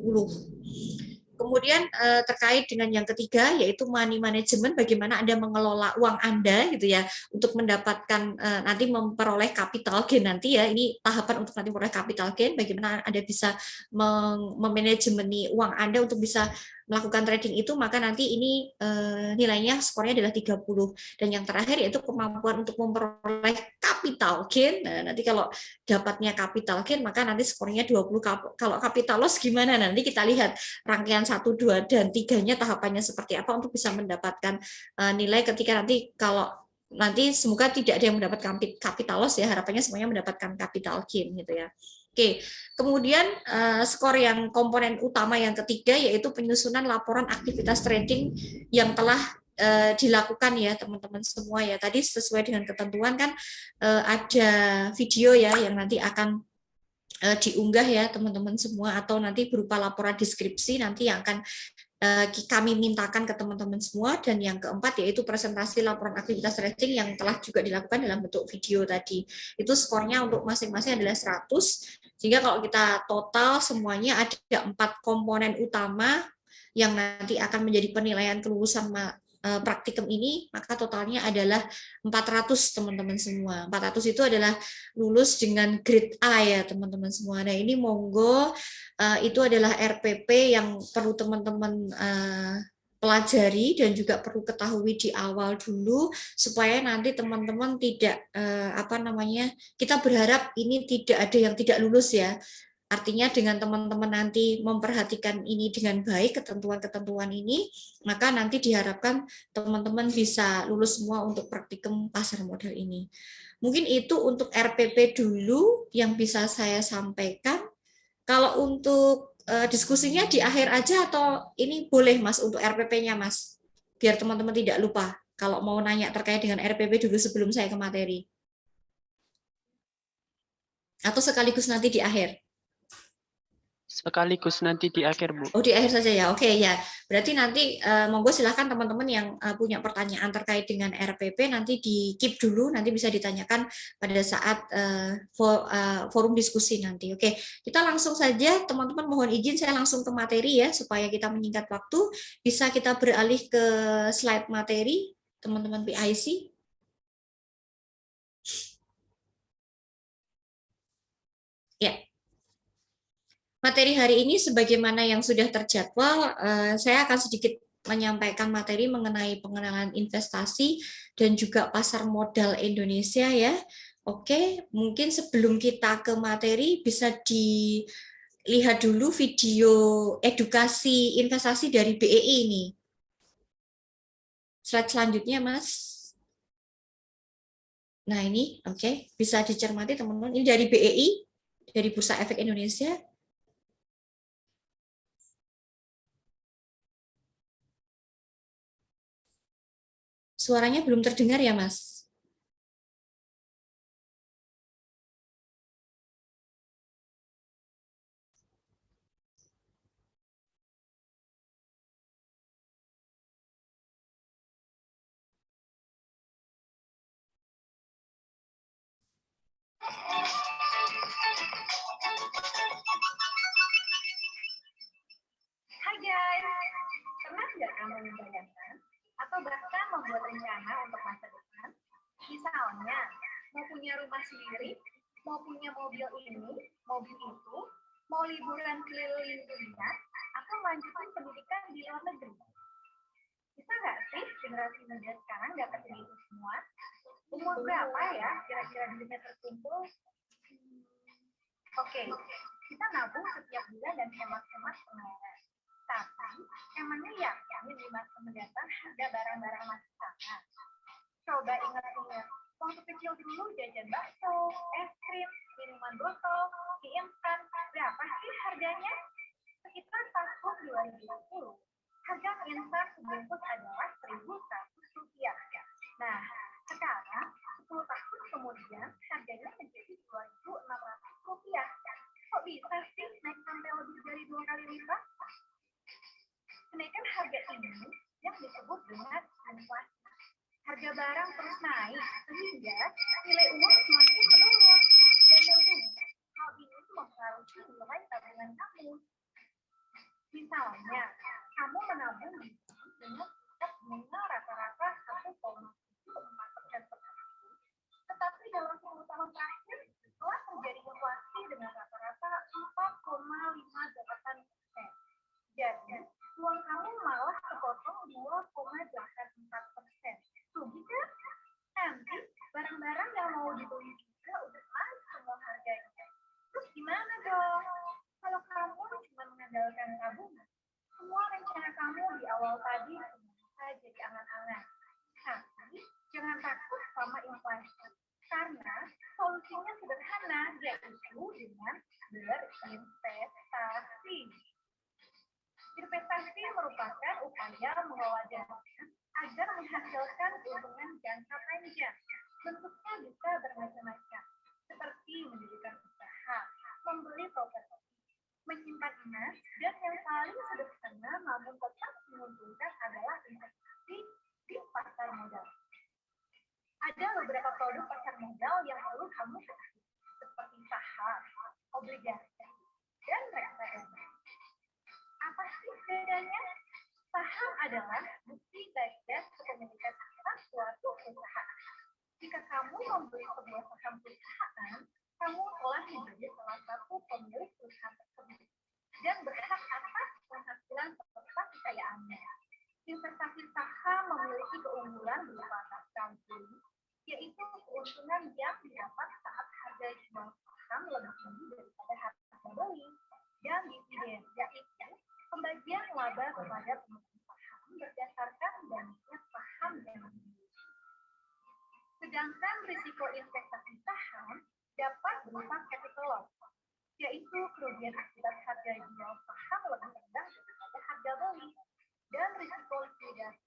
Kemudian terkait dengan yang ketiga yaitu money management, bagaimana Anda mengelola uang Anda gitu ya untuk mendapatkan nanti memperoleh capital gain nanti ya, ini tahapan untuk nanti memperoleh capital gain, bagaimana Anda bisa memanajemeni uang Anda untuk bisa melakukan trading itu, maka nanti ini nilainya skornya adalah 30. Dan yang terakhir yaitu kemampuan untuk memperoleh capital gain. Nah, nanti kalau dapatnya capital gain maka nanti skornya 20. Kalau capital loss gimana? Nanti kita lihat rangkaian 1, 2, dan 3-nya tahapannya seperti apa untuk bisa mendapatkan nilai ketika nanti kalau nanti semoga tidak ada yang mendapat capital loss ya, harapannya semuanya mendapatkan capital gain gitu ya. Oke, kemudian skor yang komponen utama yang ketiga yaitu penyusunan laporan aktivitas trading yang telah dilakukan ya teman-teman semua ya. Tadi sesuai dengan ketentuan kan ada video ya yang nanti akan diunggah ya teman-teman semua, atau nanti berupa laporan deskripsi nanti yang akan kami mintakan ke teman-teman semua. Dan yang keempat yaitu presentasi laporan aktivitas trading yang telah juga dilakukan dalam bentuk video tadi. Itu skornya untuk masing-masing adalah 100. Sehingga kalau kita total semuanya ada 4 komponen utama yang nanti akan menjadi penilaian kelulusan praktikum ini, maka totalnya adalah 400 teman-teman semua. 400 itu adalah lulus dengan grade A ya teman-teman semua. Nah ini monggo itu adalah RPP yang perlu teman-teman pelajari dan juga perlu ketahui di awal dulu supaya nanti teman-teman tidak kita berharap ini tidak ada yang tidak lulus ya. Artinya dengan teman-teman nanti memperhatikan ini dengan baik, ketentuan-ketentuan ini, maka nanti diharapkan teman-teman bisa lulus semua untuk praktikum pasar modal ini. Mungkin itu untuk RPP dulu yang bisa saya sampaikan. Kalau untuk diskusinya di akhir aja atau ini boleh Mas untuk RPP-nya Mas? Biar teman-teman tidak lupa kalau mau nanya terkait dengan RPP dulu sebelum saya ke materi. Atau sekaligus nanti di akhir. sekaligus nanti di akhir, Bu. Oh, di akhir saja ya. Oke ya. Berarti nanti monggo silahkan teman-teman yang punya pertanyaan terkait dengan RPP nanti di keep dulu, nanti bisa ditanyakan pada saat forum diskusi nanti. Oke, kita langsung saja teman-teman, mohon izin saya langsung ke materi ya supaya kita menyingkat waktu. Bisa kita beralih ke slide materi teman-teman PIC. Ya. Materi hari ini sebagaimana yang sudah terjadwal, saya akan sedikit menyampaikan materi mengenai pengenalan investasi dan juga pasar modal Indonesia ya. Oke, mungkin sebelum kita ke materi bisa dilihat dulu video edukasi investasi dari BEI ini. Slide selanjutnya, Mas. Nah, ini oke, bisa dicermati teman-teman. Ini dari BEI, dari Bursa Efek Indonesia. Suaranya belum terdengar ya, Mas? Hai guys, pernah nggak kamu membayangkan atau bahkan membuat rencana untuk masa depan? Misalnya, mau punya rumah sendiri, mau punya mobil ini, mobil itu, mau liburan keliling dunia, atau melanjutkan pendidikan di luar negeri. Bisa nggak sih generasi muda sekarang dapetin itu semua? Umur berapa ya kira-kira duitnya terkumpul? Oke, kita nabung setiap bulan dan hemat-hemat pengeluaran. Tapi, emangnya yakin di masa mendatang harga barang-barang masih sama? Coba ingat-ingat, waktu kecil dulu jajan bakso, es krim, minuman botol, mie instan, berapa sih harganya? Sekitar tahun 2010, harga mie instan sebungkus adalah Rp1.100. Nah, sekarang 10 tahun kemudian harganya menjadi Rp2.600. Kok bisa sih naik sampai lebih dari 2 kali lipat? Kenaikan harga ini yang disebut dengan inflasi. Harga barang terus naik sehingga nilai uang semakin menurun. Dan tentunya hal ini mempengaruhi nilai tabungan kamu. Misalnya, kamu menabung di bank dengan tingkat bunga rata-rata 1,74% per tahun, tetapi dalam 10 tahun terakhir telah terjadi inflasi dengan rata-rata 4,58%. Jadi, uang kamu malah kepotong 2,84%. Rugi kan? Nanti barang-barang yang mau dibeli juga udah naik semua harganya. Terus gimana dong? Kalau kamu cuma mengandalkan tabungan, semua rencana kamu di awal tadi bisa jadi angan-angan. Tapi jangan takut sama inflasi, karena solusinya sederhana, yaitu dengan berinvestasi. Investasi merupakan upaya mengelola dana agar menghasilkan keuntungan jangka panjang. Bentuknya bisa bermacam-macam, seperti mendirikan usaha, membeli properti, menyimpan emas, dan yang paling sederhana namun tetap menguntungkan adalah investasi di pasar modal. Ada beberapa produk pasar modal yang perlu kamu ketahui, seperti saham, obligasi, dan reksadana. Apa sih bedanya? Saham adalah bukti baik kepemilikan atas suatu perusahaan. Jika kamu membeli sebuah saham perusahaan, kamu telah menjadi salah satu pemilik perusahaan tersebut dan berhak atas penghasilan serta kekayaannya. Investasi saham memiliki keunggulan berupa compounding, yaitu keuntungan yang didapat saat harga jual saham lebih tinggi daripada harga beli, dan dividen, yaitu pembagian laba kepada pemegang saham berdasarkan banyaknya saham yang dimiliki. Sedangkan risiko investasi saham dapat berupa capital loss, yaitu kerugian akibat harga jual saham lebih rendah daripada harga beli, dan risiko likuidasi,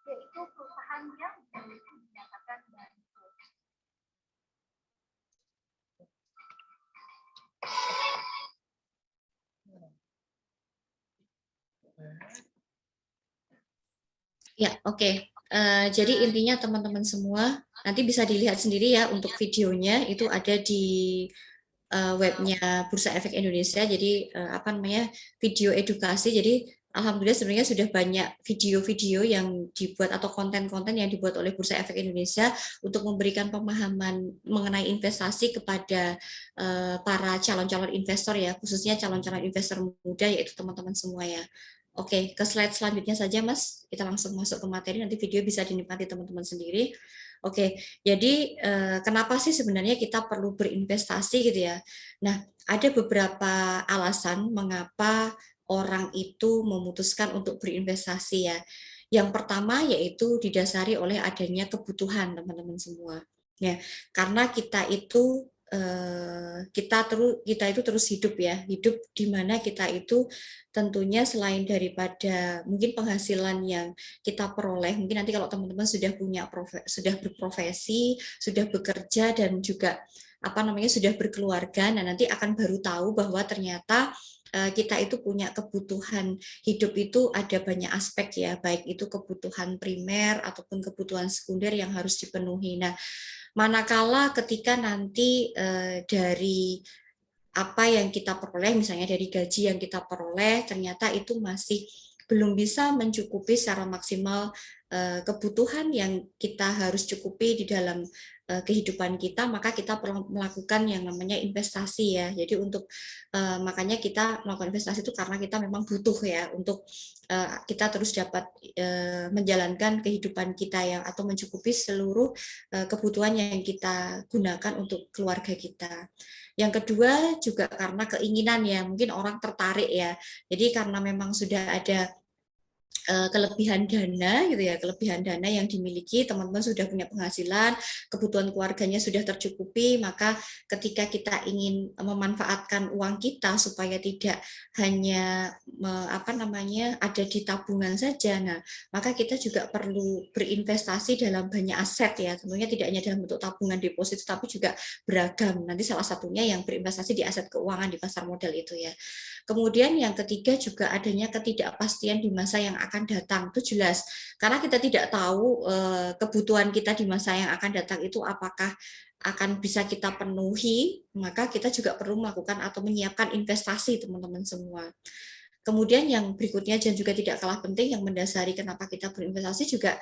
yaitu perusahaan yang memiliki dinyatakan bangkrut. Ya, oke. Jadi intinya teman-teman semua nanti bisa dilihat sendiri ya untuk videonya itu ada di webnya Bursa Efek Indonesia. Jadi apa namanya video edukasi. Jadi alhamdulillah sebenarnya sudah banyak video-video yang dibuat atau konten-konten yang dibuat oleh Bursa Efek Indonesia untuk memberikan pemahaman mengenai investasi kepada para calon-calon investor ya, khususnya calon-calon investor muda yaitu teman-teman semua ya. Oke, ke slide selanjutnya saja Mas. Kita langsung masuk ke materi, nanti video bisa dinikmati teman-teman sendiri. Oke, jadi kenapa sih sebenarnya kita perlu berinvestasi gitu ya? Nah, ada beberapa alasan mengapa orang itu memutuskan untuk berinvestasi ya. Yang pertama yaitu didasari oleh adanya kebutuhan teman-teman semua. Ya, karena kita itu kita itu terus hidup ya, hidup di mana kita itu tentunya selain daripada mungkin penghasilan yang kita peroleh, mungkin nanti kalau teman-teman sudah sudah berprofesi, sudah bekerja dan juga apa namanya sudah berkeluarga, nah nanti akan baru tahu bahwa ternyata kita itu punya kebutuhan hidup itu ada banyak aspek ya, baik itu kebutuhan primer ataupun kebutuhan sekunder yang harus dipenuhi. Nah, manakala ketika nanti dari apa yang kita peroleh, misalnya dari gaji yang kita peroleh, ternyata itu masih belum bisa mencukupi secara maksimal kebutuhan yang kita harus cukupi di dalam kehidupan kita, maka kita perlu melakukan yang namanya investasi ya. Jadi untuk makanya kita melakukan investasi itu karena kita memang butuh ya untuk kita terus dapat menjalankan kehidupan kita yang atau mencukupi seluruh kebutuhan yang kita gunakan untuk keluarga kita. Yang kedua juga karena keinginan ya, mungkin orang tertarik ya. Jadi karena memang sudah ada kelebihan dana gitu ya, kelebihan dana yang dimiliki, teman-teman sudah punya penghasilan, kebutuhan keluarganya sudah tercukupi, maka ketika kita ingin memanfaatkan uang kita supaya tidak hanya apa namanya ada di tabungan saja, nah maka kita juga perlu berinvestasi dalam banyak aset ya, tentunya tidak hanya dalam bentuk tabungan deposito tapi juga beragam. Nanti salah satunya yang berinvestasi di aset keuangan di pasar modal itu ya. Kemudian yang ketiga juga adanya ketidakpastian di masa yang akan datang, itu jelas. Karena kita tidak tahu kebutuhan kita di masa yang akan datang itu apakah akan bisa kita penuhi, maka kita juga perlu melakukan atau menyiapkan investasi teman-teman semua. Kemudian yang berikutnya dan juga tidak kalah penting yang mendasari kenapa kita berinvestasi juga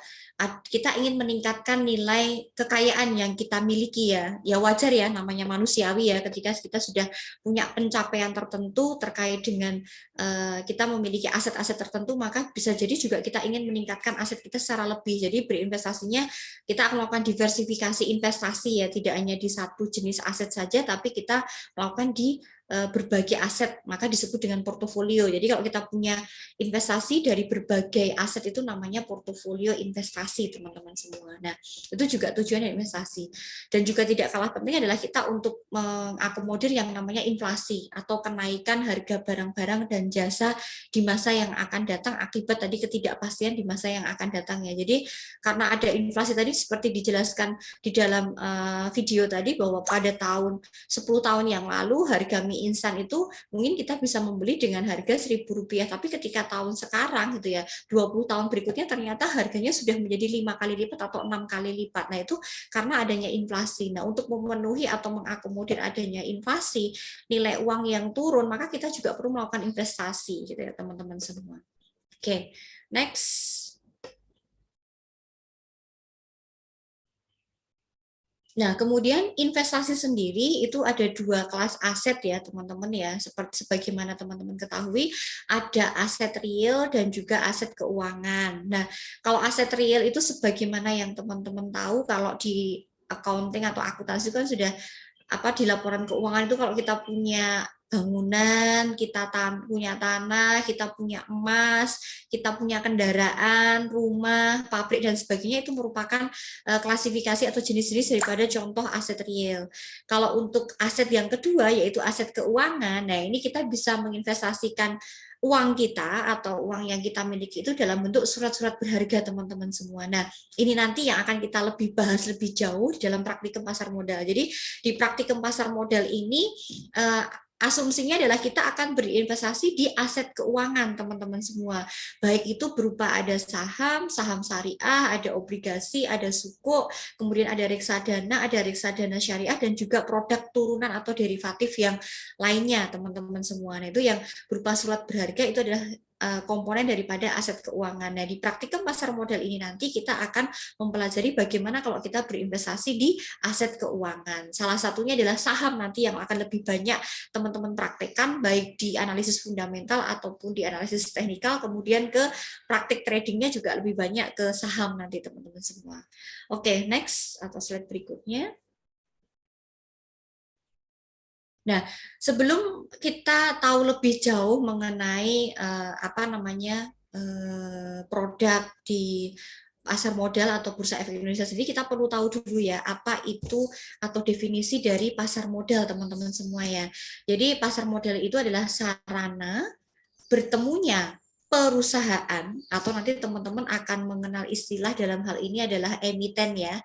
kita ingin meningkatkan nilai kekayaan yang kita miliki ya. Ya wajar ya namanya manusiawi ya ketika kita sudah punya pencapaian tertentu terkait dengan kita memiliki aset-aset tertentu maka bisa jadi juga kita ingin meningkatkan aset kita secara lebih. Jadi berinvestasinya kita akan melakukan diversifikasi investasi ya, tidak hanya di satu jenis aset saja tapi kita melakukan di berbagai aset, maka disebut dengan portofolio. Jadi kalau kita punya investasi dari berbagai aset itu namanya portofolio investasi, teman-teman semua. Nah, itu juga tujuan investasi. Dan juga tidak kalah penting adalah kita untuk mengakomodir yang namanya inflasi atau kenaikan harga barang-barang dan jasa di masa yang akan datang akibat tadi ketidakpastian di masa yang akan datang ya. Jadi karena ada inflasi tadi seperti dijelaskan di dalam video tadi bahwa pada 10 tahun yang lalu harga mie instan itu mungkin kita bisa membeli dengan harga Rp1.000, tapi ketika tahun sekarang gitu ya 20 tahun berikutnya ternyata harganya sudah menjadi 5 kali lipat atau 6 kali lipat. Nah itu karena adanya inflasi. Nah untuk memenuhi atau mengakomodir adanya inflasi nilai uang yang turun maka kita juga perlu melakukan investasi gitu ya teman-teman semua. Oke, next. Nah, kemudian investasi sendiri itu ada dua kelas aset ya, teman-teman ya. Seperti sebagaimana teman-teman ketahui, ada aset real dan juga aset keuangan. Nah, kalau aset real itu sebagaimana yang teman-teman tahu kalau di accounting atau akuntansi kan sudah di laporan keuangan itu kalau kita punya bangunan, kita punya tanah, kita punya emas, kita punya kendaraan, rumah, pabrik dan sebagainya itu merupakan klasifikasi atau jenis-jenis daripada contoh aset real. Kalau untuk aset yang kedua yaitu aset keuangan, nah ini kita bisa menginvestasikan uang kita atau uang yang kita miliki itu dalam bentuk surat-surat berharga teman-teman semua. Nah, ini nanti yang akan kita lebih bahas lebih jauh di dalam praktikum pasar modal. Jadi di praktikum pasar modal ini asumsinya adalah kita akan berinvestasi di aset keuangan, teman-teman semua. Baik itu berupa ada saham, saham syariah, ada obligasi, ada sukuk, kemudian ada reksadana syariah, dan juga produk turunan atau derivatif yang lainnya, teman-teman semua. Nah, itu yang berupa surat berharga itu adalah komponen daripada aset keuangan. Nah, di praktikum pasar modal ini nanti kita akan mempelajari bagaimana kalau kita berinvestasi di aset keuangan. Salah satunya adalah saham nanti yang akan lebih banyak teman-teman praktekkan, baik di analisis fundamental ataupun di analisis teknikal, kemudian ke praktik tradingnya juga lebih banyak ke saham nanti, teman-teman semua. Oke, next atau slide berikutnya. Nah, sebelum kita tahu lebih jauh mengenai produk di pasar modal atau bursa efek Indonesia sendiri, kita perlu tahu dulu ya apa itu atau definisi dari pasar modal, teman-teman semua ya. Jadi pasar modal itu adalah sarana bertemunya perusahaan, atau nanti teman-teman akan mengenal istilah dalam hal ini adalah emiten ya,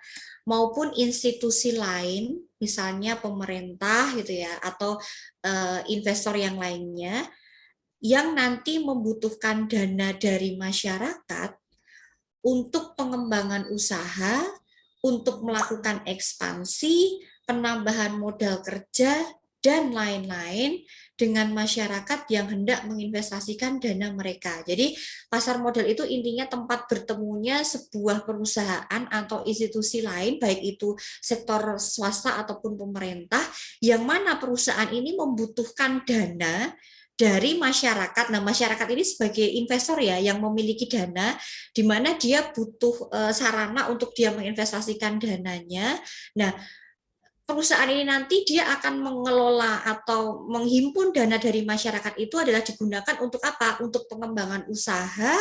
maupun institusi lain, misalnya pemerintah gitu ya, atau investor yang lainnya, yang nanti membutuhkan dana dari masyarakat untuk pengembangan usaha, untuk melakukan ekspansi, penambahan modal kerja, dan lain-lain dengan masyarakat yang hendak menginvestasikan dana mereka. Jadi pasar modal itu intinya tempat bertemunya sebuah perusahaan atau institusi lain, baik itu sektor swasta ataupun pemerintah, yang mana perusahaan ini membutuhkan dana dari masyarakat. Nah, masyarakat ini sebagai investor ya, yang memiliki dana, di mana dia butuh sarana untuk dia menginvestasikan dananya. Nah, perusahaan ini nanti dia akan mengelola atau menghimpun dana dari masyarakat itu adalah digunakan untuk apa? Untuk pengembangan usaha,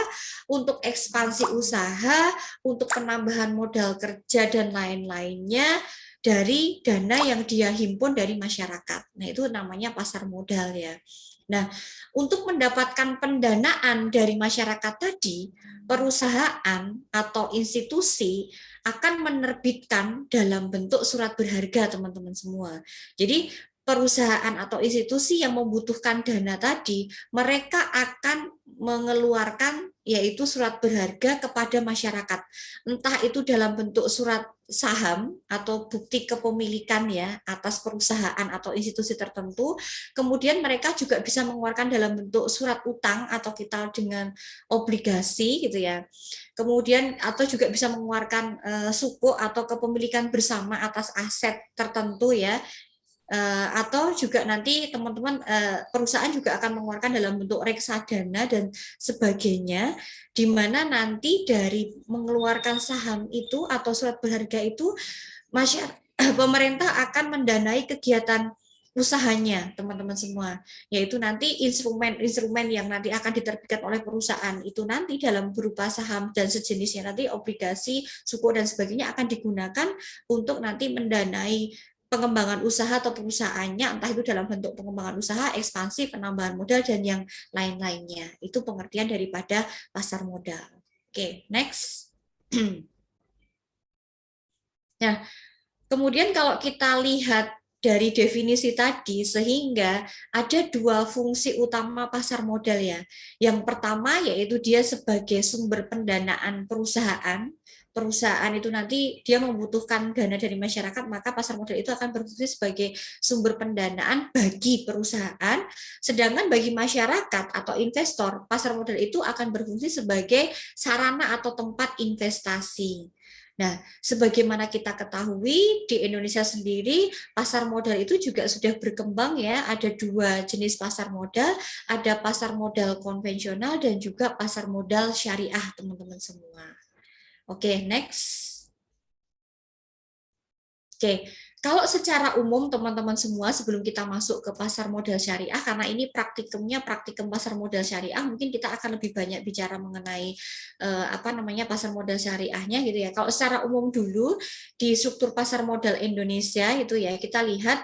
untuk ekspansi usaha, untuk penambahan modal kerja dan lain-lainnya dari dana yang dia himpun dari masyarakat. Nah, itu namanya pasar modal ya. Nah, untuk mendapatkan pendanaan dari masyarakat tadi, perusahaan atau institusi akan menerbitkan dalam bentuk surat berharga, teman-teman semua. Jadi perusahaan atau institusi yang membutuhkan dana tadi, mereka akan mengeluarkan yaitu surat berharga kepada masyarakat. Entah itu dalam bentuk surat saham atau bukti kepemilikan ya atas perusahaan atau institusi tertentu. Kemudian mereka juga bisa mengeluarkan dalam bentuk surat utang atau kita dengan obligasi gitu ya. Kemudian atau juga bisa mengeluarkan sukuk atau kepemilikan bersama atas aset tertentu ya, atau juga nanti teman-teman perusahaan juga akan mengeluarkan dalam bentuk reksadana dan sebagainya, di mana nanti dari mengeluarkan saham itu atau surat berharga itu pemerintah akan mendanai kegiatan usahanya, teman-teman semua, yaitu nanti instrumen-instrumen yang nanti akan diterbitkan oleh perusahaan itu nanti dalam berupa saham dan sejenisnya, nanti obligasi, sukuk dan sebagainya akan digunakan untuk nanti mendanai pengembangan usaha atau perusahaannya, entah itu dalam bentuk pengembangan usaha, ekspansi, penambahan modal, dan yang lain-lainnya. Itu pengertian daripada pasar modal. Oke, next. Nah, kemudian kalau kita lihat dari definisi tadi, sehingga ada dua fungsi utama pasar modal ya. Yang pertama yaitu dia sebagai sumber pendanaan perusahaan. Perusahaan itu nanti dia membutuhkan dana dari masyarakat, maka pasar modal itu akan berfungsi sebagai sumber pendanaan bagi perusahaan. Sedangkan bagi masyarakat atau investor, pasar modal itu akan berfungsi sebagai sarana atau tempat investasi. Nah, sebagaimana kita ketahui di Indonesia sendiri, pasar modal itu juga sudah berkembang ya. Ada dua jenis pasar modal, ada pasar modal konvensional dan juga pasar modal syariah, teman-teman semua. Oke, next. Oke, kalau secara umum teman-teman semua sebelum kita masuk ke pasar modal syariah, karena ini praktikum pasar modal syariah, mungkin kita akan lebih banyak bicara mengenai pasar modal syariahnya gitu ya. Kalau secara umum dulu di struktur pasar modal Indonesia itu ya, kita lihat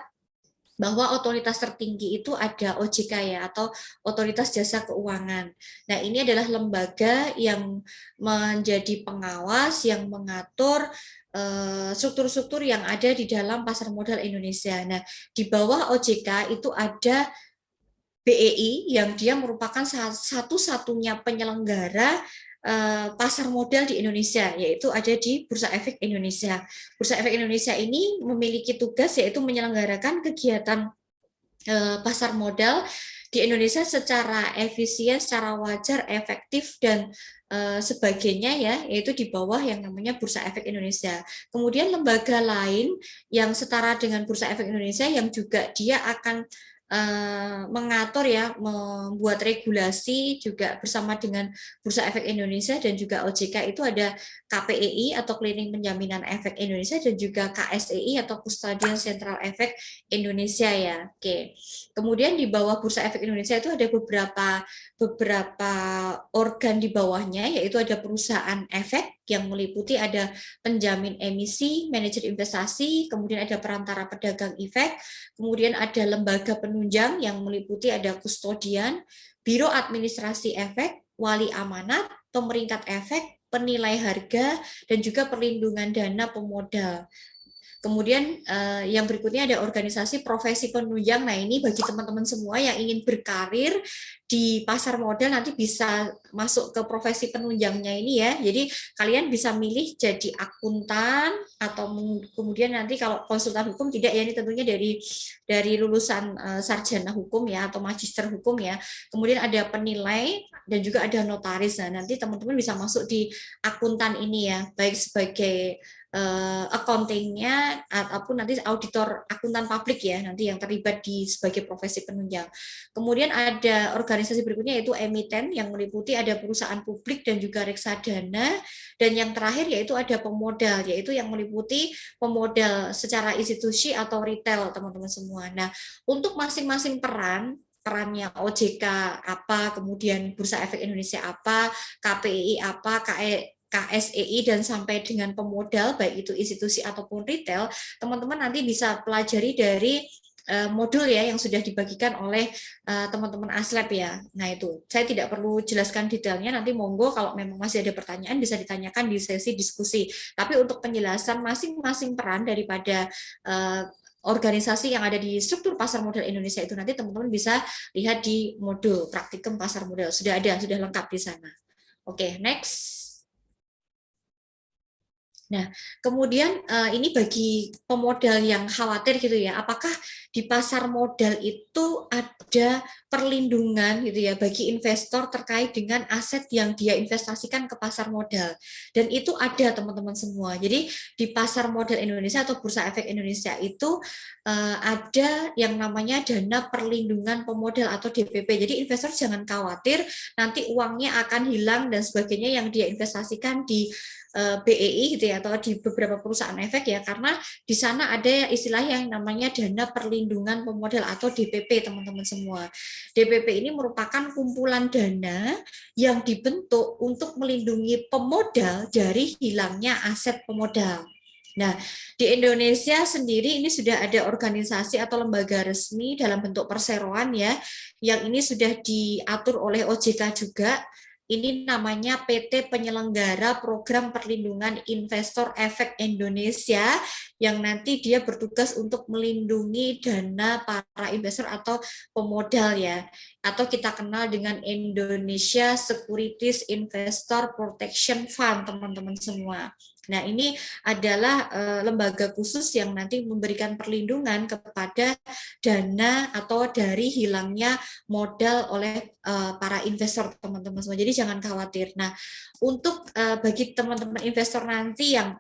bahwa otoritas tertinggi itu ada OJK ya, atau Otoritas Jasa Keuangan. Nah, ini adalah lembaga yang menjadi pengawas, yang mengatur struktur-struktur yang ada di dalam pasar modal Indonesia. Nah, di bawah OJK itu ada BEI yang dia merupakan satu-satunya penyelenggara pasar modal di Indonesia, yaitu ada di Bursa Efek Indonesia. Bursa Efek Indonesia ini memiliki tugas yaitu menyelenggarakan kegiatan pasar modal di Indonesia secara efisien, secara wajar, efektif, dan sebagainya ya, yaitu di bawah yang namanya Bursa Efek Indonesia. Kemudian lembaga lain yang setara dengan Bursa Efek Indonesia yang juga dia akan mengatur ya, membuat regulasi juga bersama dengan Bursa Efek Indonesia dan juga OJK itu ada KPEI atau Clearing Penjaminan Efek Indonesia dan juga KSEI atau Custodian Central Efek Indonesia ya. Oke. Kemudian di bawah Bursa Efek Indonesia itu ada beberapa organ di bawahnya, yaitu ada perusahaan efek yang meliputi ada penjamin emisi, manajer investasi, kemudian ada perantara pedagang efek, kemudian ada lembaga penunjang yang meliputi ada kustodian, biro administrasi efek, wali amanat, pemeringkat efek, penilai harga, dan juga perlindungan dana pemodal. Kemudian yang berikutnya ada organisasi profesi penunjang. Nah, ini bagi teman-teman semua yang ingin berkarir di pasar modal nanti bisa masuk ke profesi penunjangnya ini ya. Jadi kalian bisa milih jadi akuntan atau kemudian nanti kalau konsultan hukum tidak ya, ini tentunya dari lulusan sarjana hukum ya atau magister hukum ya. Kemudian ada penilai dan juga ada notaris. Nah, nanti teman-teman bisa masuk di akuntan ini ya, baik sebagai accounting-nya ataupun nanti auditor akuntan publik ya, nanti yang terlibat di sebagai profesi penunjang. Kemudian ada organisasi berikutnya yaitu emiten yang meliputi ada perusahaan publik dan juga reksadana, dan yang terakhir yaitu ada pemodal, yaitu yang meliputi pemodal secara institusi atau retail teman-teman semua. Nah, untuk masing-masing perannya OJK apa, kemudian Bursa Efek Indonesia apa, KPI apa, KSEI dan sampai dengan pemodal baik itu institusi ataupun retail, teman-teman nanti bisa pelajari dari modul ya yang sudah dibagikan oleh teman-teman ASLab ya. Nah, itu saya tidak perlu jelaskan detailnya, nanti monggo kalau memang masih ada pertanyaan bisa ditanyakan di sesi diskusi. Tapi untuk penjelasan masing-masing peran daripada organisasi yang ada di struktur pasar modal Indonesia itu nanti teman-teman bisa lihat di modul praktikum pasar modal. Sudah lengkap di sana. Oke, next. Nah, kemudian ini bagi pemodal yang khawatir gitu ya, apakah di pasar modal itu ada perlindungan gitu ya bagi investor terkait dengan aset yang dia investasikan ke pasar modal? Dan itu ada teman-teman semua. Jadi di pasar modal Indonesia atau Bursa Efek Indonesia itu ada yang namanya dana perlindungan pemodal atau DPP. Jadi investor jangan khawatir nanti uangnya akan hilang dan sebagainya yang dia investasikan di BEI gitu ya atau di beberapa perusahaan efek ya, karena di sana ada istilah yang namanya dana perlindungan pemodal atau DPP teman-teman semua. DPP ini merupakan kumpulan dana yang dibentuk untuk melindungi pemodal dari hilangnya aset pemodal. Nah, di Indonesia sendiri ini sudah ada organisasi atau lembaga resmi dalam bentuk perseroan ya, yang ini sudah diatur oleh OJK juga. Ini namanya PT Penyelenggara Program Perlindungan Investor Efek Indonesia, yang nanti dia bertugas untuk melindungi dana para investor atau pemodal ya, atau kita kenal dengan Indonesia Securities Investor Protection Fund teman-teman semua. Nah, ini adalah lembaga khusus yang nanti memberikan perlindungan kepada dana atau dari hilangnya modal oleh para investor teman-teman semua. Jadi jangan khawatir. Nah, untuk bagi teman-teman investor nanti yang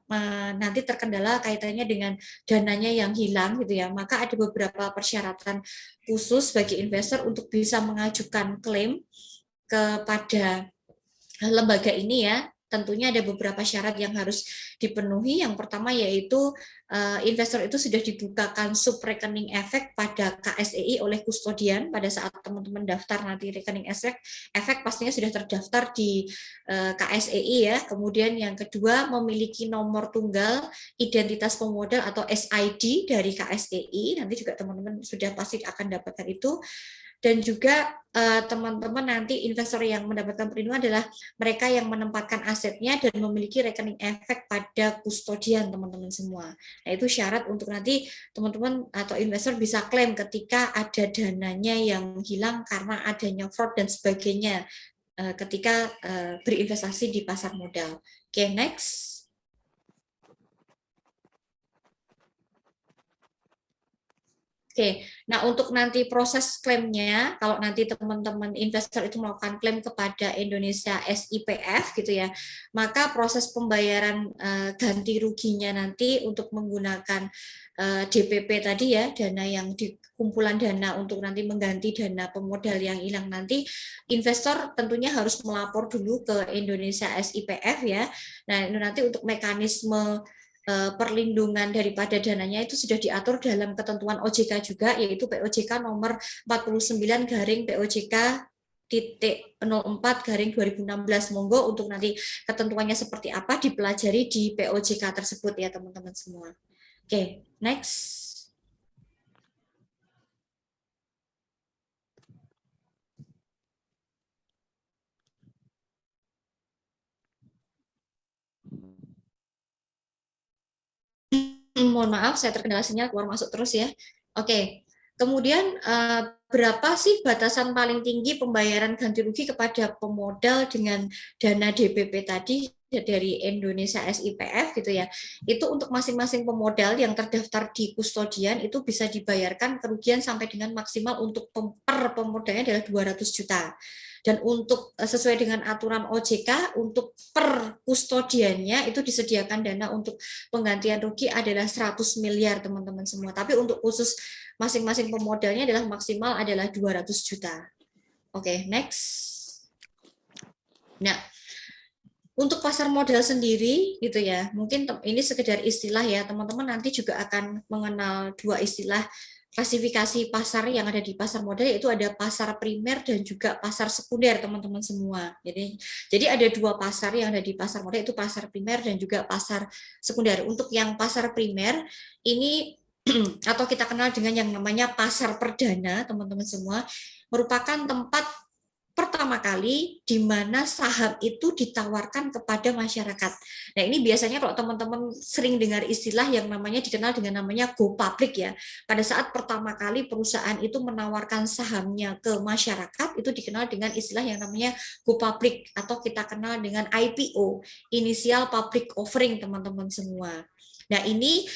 nanti terkendala kaitannya dengan dananya yang hilang gitu ya, maka ada beberapa persyaratan khusus bagi investor untuk bisa mengajukan klaim kepada lembaga ini ya. tentunya ada beberapa syarat yang harus dipenuhi. Yang pertama yaitu investor itu sudah dibukakan subrekening efek pada KSEI oleh kustodian pada saat teman-teman daftar nanti rekening efek pastinya sudah terdaftar di KSEI ya. Kemudian yang kedua memiliki nomor tunggal identitas pemodal atau SID dari KSEI, nanti juga teman-teman sudah pasti akan dapatkan itu. Dan juga teman-teman nanti investor yang mendapatkan perlindungan adalah mereka yang menempatkan asetnya dan memiliki rekening efek pada kustodian teman-teman semua. Nah itu syarat untuk nanti teman-teman atau investor bisa klaim ketika ada dananya yang hilang karena adanya fraud dan sebagainya ketika berinvestasi di pasar modal. Oke, next. Oke, nah untuk nanti proses klaimnya, kalau nanti teman-teman investor itu melakukan klaim kepada Indonesia SIPF gitu ya, maka proses pembayaran ganti ruginya nanti untuk menggunakan DPP tadi ya, dana yang kumpulan dana untuk nanti mengganti dana pemodal yang hilang nanti, investor tentunya harus melapor dulu ke Indonesia SIPF ya. Nah, nanti untuk mekanisme perlindungan daripada dananya itu sudah diatur dalam ketentuan OJK juga, yaitu POJK nomor 49 garing POJK titik 04 garing 2016. Monggo untuk nanti ketentuannya seperti apa dipelajari di POJK tersebut ya teman-teman semua. Oke, next. Mohon maaf, saya terkendala sinyal keluar masuk terus ya. Oke, kemudian berapa sih batasan paling tinggi pembayaran ganti rugi kepada pemodal dengan dana DPP tadi dari Indonesia SIPF gitu ya. Itu untuk masing-masing pemodal yang terdaftar di kustodian itu bisa dibayarkan kerugian sampai dengan maksimal untuk per pemodalnya adalah 200 juta. Dan untuk sesuai dengan aturan OJK, untuk per kustodiannya itu disediakan dana untuk penggantian rugi adalah 100 miliar teman-teman semua. Tapi untuk khusus masing-masing pemodalnya adalah maksimal adalah 200 juta. Oke, next. Nah, untuk pasar modal sendiri gitu ya, mungkin ini sekedar istilah ya, teman-teman nanti juga akan mengenal dua istilah klasifikasi pasar yang ada di pasar modal, yaitu ada pasar primer dan juga pasar sekunder teman-teman semua. Jadi ada dua pasar yang ada di pasar modal, itu pasar primer dan juga pasar sekunder. Untuk yang pasar primer ini atau kita kenal dengan yang namanya pasar perdana teman-teman semua, merupakan tempat pertama kali di mana saham itu ditawarkan kepada masyarakat. Nah, ini biasanya kalau teman-teman sering dengar istilah yang namanya dikenal dengan namanya go public ya. Pada saat pertama kali perusahaan itu menawarkan sahamnya ke masyarakat, itu dikenal dengan istilah yang namanya go public atau kita kenal dengan IPO, Initial Public Offering teman-teman semua. Nah, ini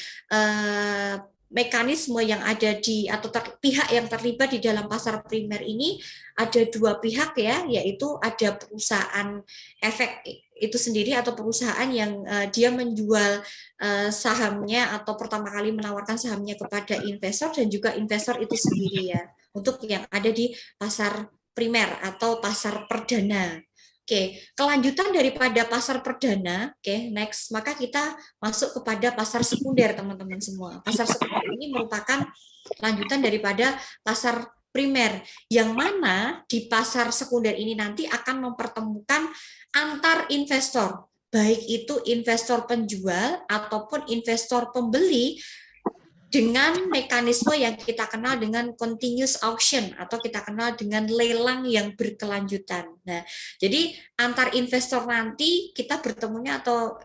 mekanisme yang ada di atau pihak yang terlibat di dalam pasar primer ini ada dua pihak ya, yaitu ada perusahaan efek itu sendiri atau perusahaan yang dia menjual sahamnya atau pertama kali menawarkan sahamnya kepada investor dan juga investor itu sendiri ya, untuk yang ada di pasar primer atau pasar perdana. Oke, kelanjutan daripada pasar perdana, oke, next, maka kita masuk kepada pasar sekunder, teman-teman semua. Pasar sekunder ini merupakan lanjutan daripada pasar primer, yang mana di pasar sekunder ini nanti akan mempertemukan antar investor, baik itu investor penjual ataupun investor pembeli, dengan mekanisme yang kita kenal dengan continuous auction atau kita kenal dengan lelang yang berkelanjutan. Nah, jadi antar investor nanti kita bertemunya atau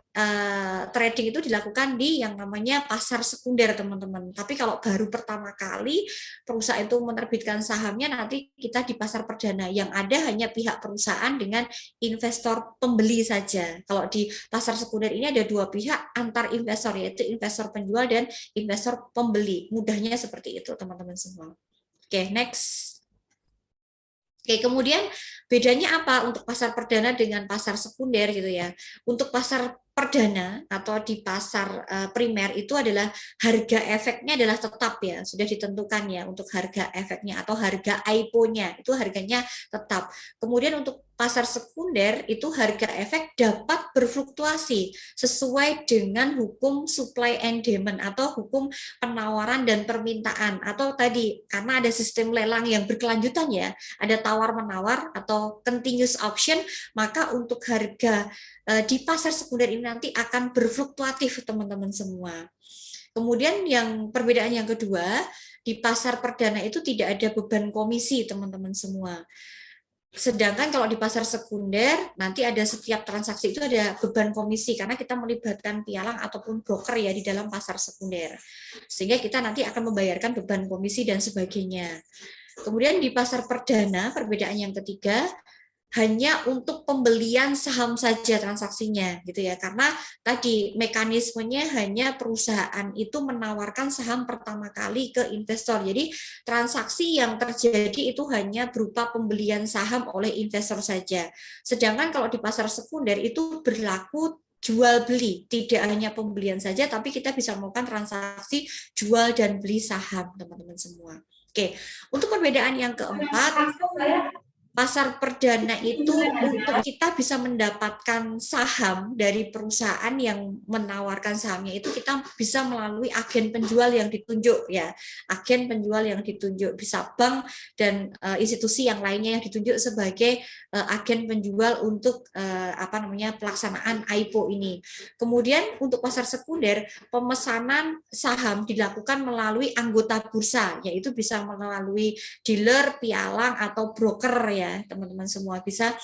trading itu dilakukan di yang namanya pasar sekunder, teman-teman. Tapi kalau baru pertama kali perusahaan itu menerbitkan sahamnya, nanti kita di pasar perdana yang ada hanya pihak perusahaan dengan investor pembeli saja. Kalau di pasar sekunder ini ada dua pihak antar investor, yaitu investor penjual dan investor pembeli. Mudahnya seperti itu, teman-teman semua. Oke, next. Oke, kemudian bedanya apa untuk pasar perdana dengan pasar sekunder gitu ya. Untuk pasar perdana atau di pasar primer itu adalah harga efeknya adalah tetap ya, sudah ditentukan ya untuk harga efeknya atau harga IPO-nya, itu harganya tetap. Kemudian untuk pasar sekunder itu harga efek dapat berfluktuasi sesuai dengan hukum supply and demand atau hukum penawaran dan permintaan, atau tadi karena ada sistem lelang yang berkelanjutan ya, ada tawar-menawar atau continuous auction, maka untuk harga di pasar sekunder ini nanti akan berfluktuatif teman-teman semua. Kemudian yang perbedaan yang kedua, di pasar perdana itu tidak ada beban komisi teman-teman semua. Sedangkan kalau di pasar sekunder, nanti ada setiap transaksi itu ada beban komisi, karena kita melibatkan pialang ataupun broker ya di dalam pasar sekunder. Sehingga kita nanti akan membayarkan beban komisi dan sebagainya. Kemudian di pasar perdana, perbedaan yang ketiga, hanya untuk pembelian saham saja transaksinya gitu ya, karena tadi mekanismenya hanya perusahaan itu menawarkan saham pertama kali ke investor, jadi transaksi yang terjadi itu hanya berupa pembelian saham oleh investor saja. Sedangkan kalau di pasar sekunder itu berlaku jual beli, tidak hanya pembelian saja, tapi kita bisa melakukan transaksi jual dan beli saham teman-teman semua. Oke, untuk perbedaan yang keempat, pasar perdana itu untuk kita bisa mendapatkan saham dari perusahaan yang menawarkan sahamnya itu kita bisa melalui agen penjual yang ditunjuk ya, agen penjual yang ditunjuk, bisa bank dan institusi yang lainnya yang ditunjuk sebagai agen penjual untuk pelaksanaan IPO ini. Kemudian untuk pasar sekunder, pemesanan saham dilakukan melalui anggota bursa, yaitu bisa melalui dealer, pialang atau broker ya. Teman-teman semua bisa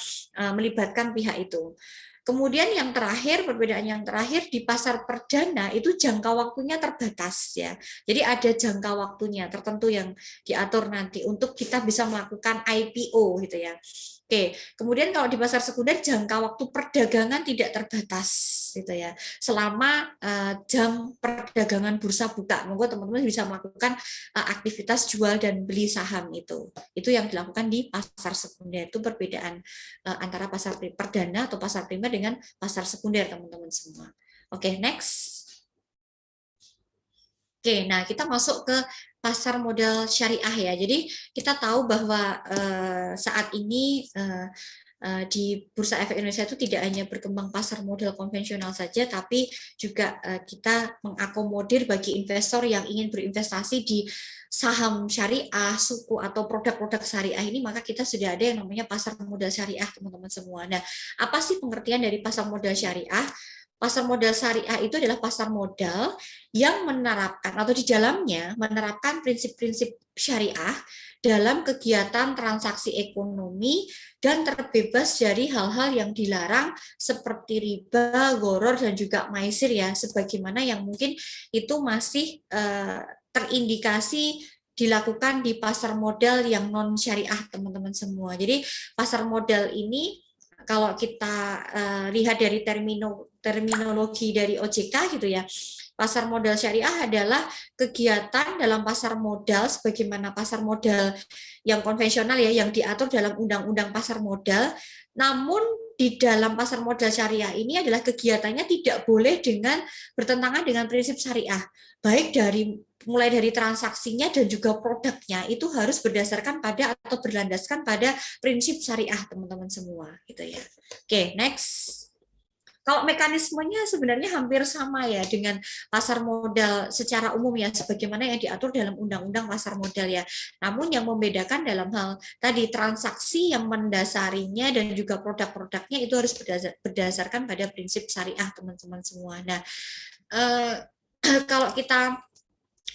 melibatkan pihak itu. Kemudian yang terakhir, perbedaan yang terakhir di pasar perdana itu jangka waktunya terbatas ya. Jadi ada jangka waktunya tertentu yang diatur nanti untuk kita bisa melakukan IPO gitu ya. Oke, kemudian kalau di pasar sekunder jangka waktu perdagangan tidak terbatas gitu ya. Selama jam perdagangan bursa buka, monggo teman-teman bisa melakukan aktivitas jual dan beli saham itu. Itu yang dilakukan di pasar sekunder. Itu perbedaan antara pasar perdana atau pasar primer dengan pasar sekunder teman-teman semua. Oke, next. Oke, nah kita masuk ke pasar modal syariah ya. Jadi kita tahu bahwa saat ini di Bursa Efek Indonesia itu tidak hanya berkembang pasar modal konvensional saja, tapi juga kita mengakomodir bagi investor yang ingin berinvestasi di saham syariah, suku atau produk-produk syariah ini, maka kita sudah ada yang namanya pasar modal syariah teman-teman semua. Nah, apa sih pengertian dari pasar modal syariah? Pasar modal syariah itu adalah pasar modal yang menerapkan atau di dalamnya menerapkan prinsip-prinsip syariah dalam kegiatan transaksi ekonomi dan terbebas dari hal-hal yang dilarang seperti riba, gharar, dan juga maisir ya, sebagaimana yang mungkin itu masih terindikasi dilakukan di pasar modal yang non syariah teman-teman semua. Jadi pasar modal ini kalau kita lihat dari terminologi dari OJK gitu ya, pasar modal syariah adalah kegiatan dalam pasar modal sebagaimana pasar modal yang konvensional ya, yang diatur dalam Undang-Undang Pasar Modal. Namun di dalam pasar modal syariah ini adalah kegiatannya tidak boleh dengan bertentangan dengan prinsip syariah, baik mulai dari transaksinya dan juga produknya itu harus berdasarkan pada atau berlandaskan pada prinsip syariah teman-teman semua gitu ya. Oke, next. Kalau mekanismenya sebenarnya hampir sama ya dengan pasar modal secara umum ya, sebagaimana yang diatur dalam Undang-Undang Pasar Modal ya. Namun yang membedakan dalam hal tadi transaksi yang mendasarinya dan juga produk-produknya itu harus berdasarkan pada prinsip syariah teman-teman semua. Nah, kalau kita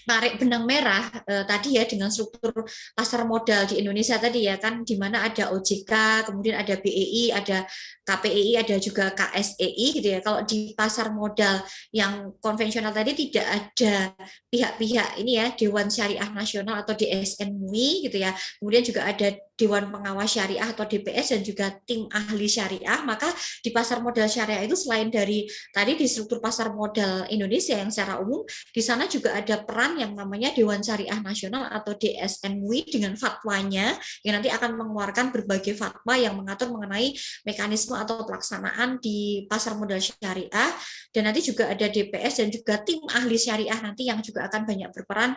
tarik benang merah tadi ya dengan struktur pasar modal di Indonesia tadi ya kan, di mana ada OJK, kemudian ada BEI, ada KPEI, ada juga KSEI gitu ya. Kalau di pasar modal yang konvensional tadi tidak ada pihak-pihak ini ya, Dewan Syariah Nasional atau DSN MUI gitu ya. Kemudian juga ada Dewan Pengawas Syariah atau DPS dan juga tim ahli syariah. Maka di pasar modal syariah itu selain dari tadi di struktur pasar modal Indonesia yang secara umum, di sana juga ada peran yang namanya Dewan Syariah Nasional atau DSN MUI dengan fatwanya yang nanti akan mengeluarkan berbagai fatwa yang mengatur mengenai mekanisme atau pelaksanaan di pasar modal syariah. Dan nanti juga ada DPS dan juga tim ahli syariah nanti yang juga akan banyak berperan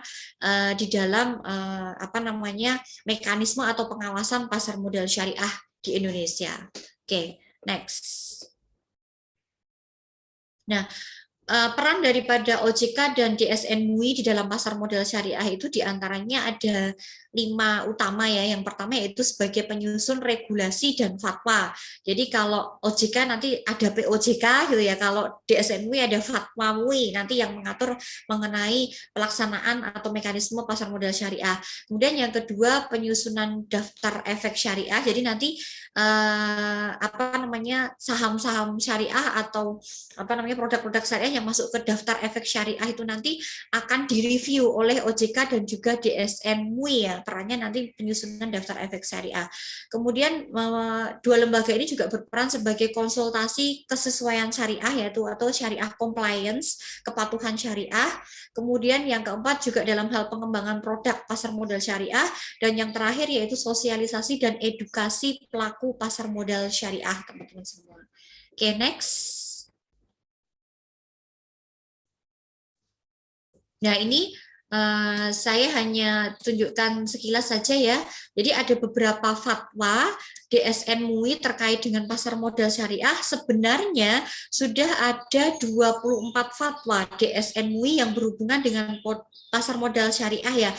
di dalam mekanisme atau pengawasan pasar modal syariah di Indonesia. Oke, next. Nah, peran daripada OJK dan DSN MUI di dalam pasar modal syariah itu diantaranya ada 5 utama ya. Yang pertama yaitu sebagai penyusun regulasi dan fatwa. Jadi kalau OJK nanti ada POJK gitu ya, kalau DSN MUI ada fatwa MUI nanti yang mengatur mengenai pelaksanaan atau mekanisme pasar modal syariah. Kemudian yang kedua penyusunan daftar efek syariah. Jadi nanti saham-saham syariah atau produk-produk syariah yang masuk ke daftar efek syariah itu nanti akan direview oleh OJK dan juga DSN MUI ya, perannya nanti penyusunan daftar efek syariah. Kemudian dua lembaga ini juga berperan sebagai konsultasi kesesuaian syariah yaitu atau syariah compliance, kepatuhan syariah. Kemudian yang keempat juga dalam hal pengembangan produk pasar modal syariah, dan yang terakhir yaitu sosialisasi dan edukasi pelaku pasar modal syariah, teman-teman semua. Oke, next. Nah, ini saya hanya tunjukkan sekilas saja ya. Jadi ada beberapa fatwa DSN MUI terkait dengan pasar modal syariah. Sebenarnya sudah ada 24 fatwa DSN MUI yang berhubungan dengan pasar modal syariah ya.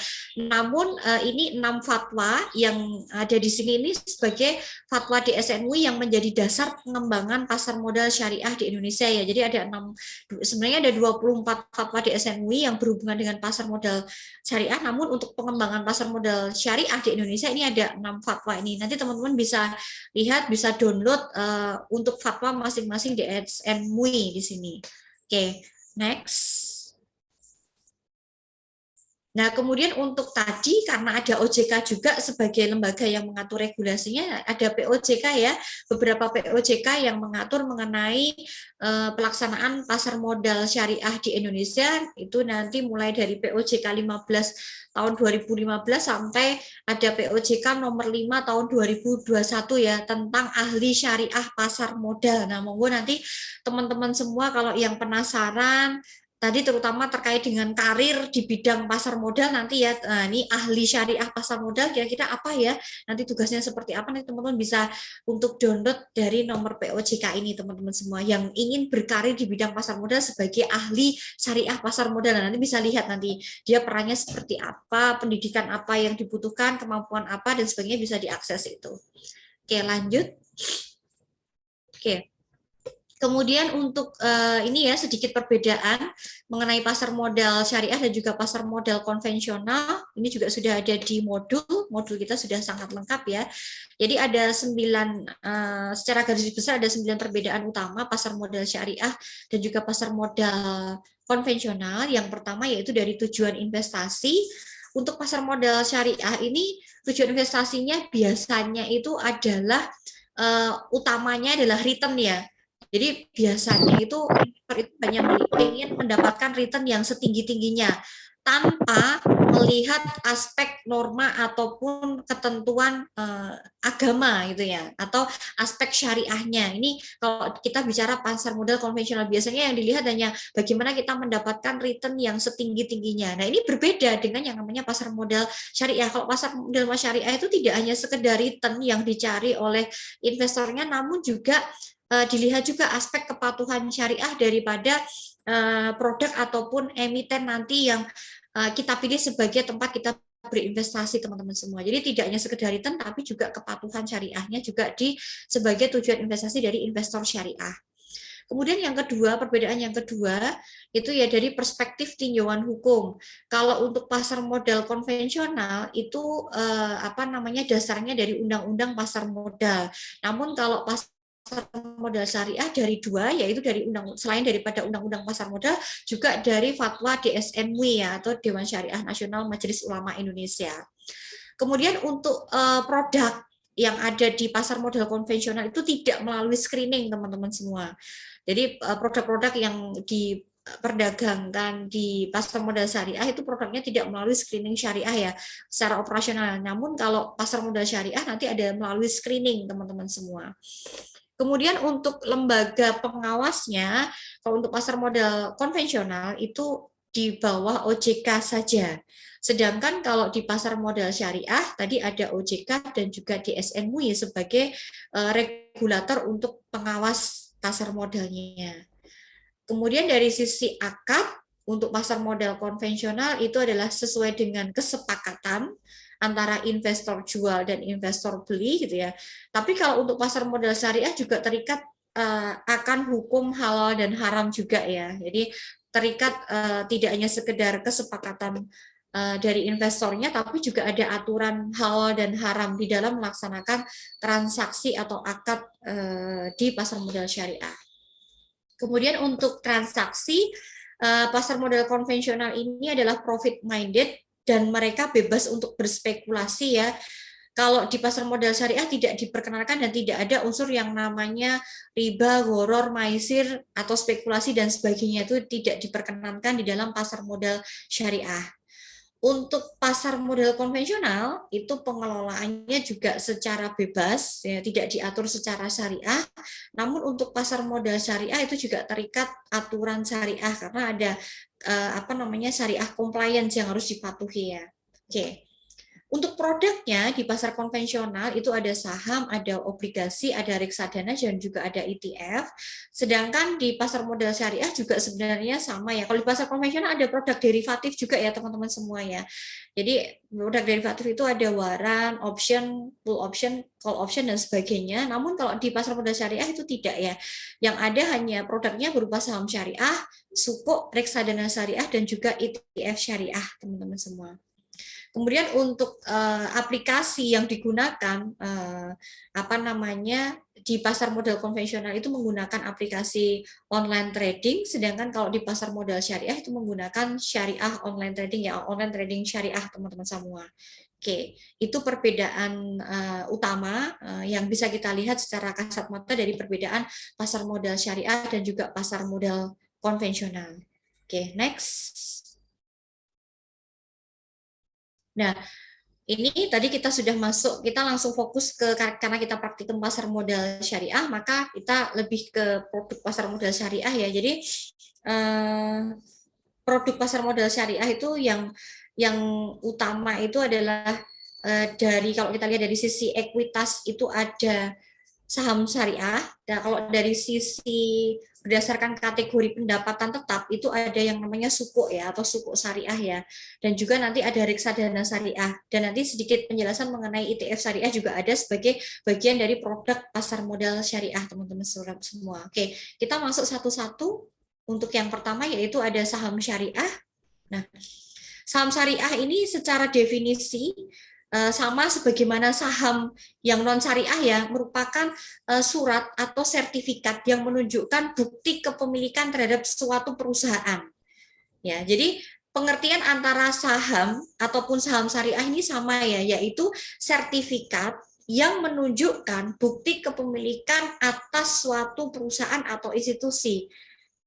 Namun ini 6 fatwa yang ada di sini ini sebagai fatwa DSN MUI yang menjadi dasar pengembangan pasar modal syariah di Indonesia ya. Jadi ada 6, sebenarnya ada 24 fatwa DSN MUI yang berhubungan dengan pasar modal syariah, namun untuk pengembangan pasar modal syariah di Indonesia ini ada 6 fatwa ini. Nanti teman-teman bisa lihat, bisa download untuk fatwa masing-masing DSN MUI di sini. Oke, next. Nah, kemudian untuk tadi, karena ada OJK juga sebagai lembaga yang mengatur regulasinya, ada POJK ya, beberapa POJK yang mengatur mengenai pelaksanaan pasar modal syariah di Indonesia, itu nanti mulai dari POJK 15 tahun 2015 sampai ada POJK nomor 5 tahun 2021 ya, tentang ahli syariah pasar modal. Nah, monggo nanti teman-teman semua kalau yang penasaran, tadi terutama terkait dengan karir di bidang pasar modal nanti ya, ini ahli syariah pasar modal kira-kira apa ya, nanti tugasnya seperti apa, nanti teman-teman bisa untuk download dari nomor POJK ini teman-teman semua yang ingin berkarir di bidang pasar modal sebagai ahli syariah pasar modal. Nanti bisa lihat nanti dia perannya seperti apa, pendidikan apa yang dibutuhkan, kemampuan apa dan sebagainya bisa diakses itu. Oke, lanjut. Oke. Kemudian untuk ini ya sedikit perbedaan mengenai pasar modal syariah dan juga pasar modal konvensional. Ini juga sudah ada di modul kita sudah sangat lengkap ya. Jadi ada 9, secara garis besar ada 9 perbedaan utama pasar modal syariah dan juga pasar modal konvensional. Yang pertama yaitu dari tujuan investasi. Untuk pasar modal syariah ini tujuan investasinya biasanya itu adalah utamanya adalah return ya. Jadi biasanya itu hanya ingin mendapatkan return yang setinggi-tingginya tanpa melihat aspek norma ataupun ketentuan agama gitu ya, atau aspek syariahnya. Ini kalau kita bicara pasar modal konvensional biasanya yang dilihat hanya bagaimana kita mendapatkan return yang setinggi-tingginya. Nah, ini berbeda dengan yang namanya pasar modal syariah. Kalau pasar modal syariah itu tidak hanya sekedar return yang dicari oleh investornya, namun juga dilihat juga aspek kepatuhan syariah daripada produk ataupun emiten nanti yang kita pilih sebagai tempat kita berinvestasi teman-teman semua. Jadi tidak hanya sekedar return tapi juga kepatuhan syariahnya juga sebagai tujuan investasi dari investor syariah. Kemudian yang kedua, perbedaan yang kedua itu ya dari perspektif tinjauan hukum. Kalau untuk pasar modal konvensional itu dasarnya dari undang-undang pasar modal. Namun kalau pasar modal syariah dari 2, yaitu dari selain daripada undang-undang pasar modal juga dari fatwa DSN MUI ya, atau Dewan Syariah Nasional Majelis Ulama Indonesia. Kemudian untuk produk yang ada di pasar modal konvensional itu tidak melalui screening teman-teman semua. Jadi produk-produk yang diperdagangkan di pasar modal syariah itu produknya tidak melalui screening syariah ya secara operasional. Namun kalau pasar modal syariah nanti ada melalui screening teman-teman semua. Kemudian untuk lembaga pengawasnya, kalau untuk pasar modal konvensional itu di bawah OJK saja. Sedangkan kalau di pasar modal syariah, tadi ada OJK dan juga DSN MUI sebagai regulator untuk pengawas pasar modalnya. Kemudian dari sisi akad, untuk pasar modal konvensional itu adalah sesuai dengan kesepakatan antara investor jual dan investor beli gitu ya. Tapi kalau untuk pasar modal syariah juga terikat akan hukum halal dan haram juga ya. Jadi terikat tidak hanya sekedar kesepakatan dari investornya, tapi juga ada aturan halal dan haram di dalam melaksanakan transaksi atau akad di pasar modal syariah. Kemudian untuk transaksi, pasar modal konvensional ini adalah profit minded dan mereka bebas untuk berspekulasi ya. Kalau di pasar modal syariah tidak diperkenalkan dan tidak ada unsur yang namanya riba, gharar, maisir, atau spekulasi dan sebagainya, itu tidak diperkenankan di dalam pasar modal syariah. Untuk pasar modal konvensional itu pengelolaannya juga secara bebas, ya, tidak diatur secara syariah. Namun untuk pasar modal syariah itu juga terikat aturan syariah karena ada syariah compliance yang harus dipatuhi ya. Oke. Untuk produknya di pasar konvensional itu ada saham, ada obligasi, ada reksadana, dan juga ada ETF. Sedangkan di pasar modal syariah juga sebenarnya sama ya. Kalau di pasar konvensional ada produk derivatif juga ya teman-teman semua ya. Jadi produk derivatif itu ada waran, option, full option, call option, dan sebagainya. Namun kalau di pasar modal syariah itu tidak ya. Yang ada hanya produknya berupa saham syariah, sukuk, reksadana syariah, dan juga ETF syariah teman-teman semua. Kemudian untuk aplikasi yang digunakan di pasar modal konvensional itu menggunakan aplikasi online trading, sedangkan kalau di pasar modal syariah itu menggunakan syariah online trading ya, online trading syariah teman-teman semua. Oke, itu perbedaan utama yang bisa kita lihat secara kasat mata dari perbedaan pasar modal syariah dan juga pasar modal konvensional. Oke, next. Nah, ini tadi kita sudah masuk, kita langsung fokus ke, karena kita praktikum pasar modal syariah, maka kita lebih ke produk pasar modal syariah ya. Jadi produk pasar modal syariah itu yang utama itu adalah dari, kalau kita lihat dari sisi ekuitas itu ada saham syariah. Nah, kalau dari sisi berdasarkan kategori pendapatan tetap itu ada yang namanya sukuk ya, atau sukuk syariah ya, dan juga nanti ada reksadana syariah, dan nanti sedikit penjelasan mengenai ETF syariah juga ada sebagai bagian dari produk pasar modal syariah teman-teman semua. Oke, kita masuk satu-satu. Untuk yang pertama yaitu ada saham syariah. Nah, saham syariah ini secara definisi sama sebagaimana saham yang non syariah ya, merupakan surat atau sertifikat yang menunjukkan bukti kepemilikan terhadap suatu perusahaan. Ya, jadi pengertian antara saham ataupun saham syariah ini sama ya, yaitu sertifikat yang menunjukkan bukti kepemilikan atas suatu perusahaan atau institusi,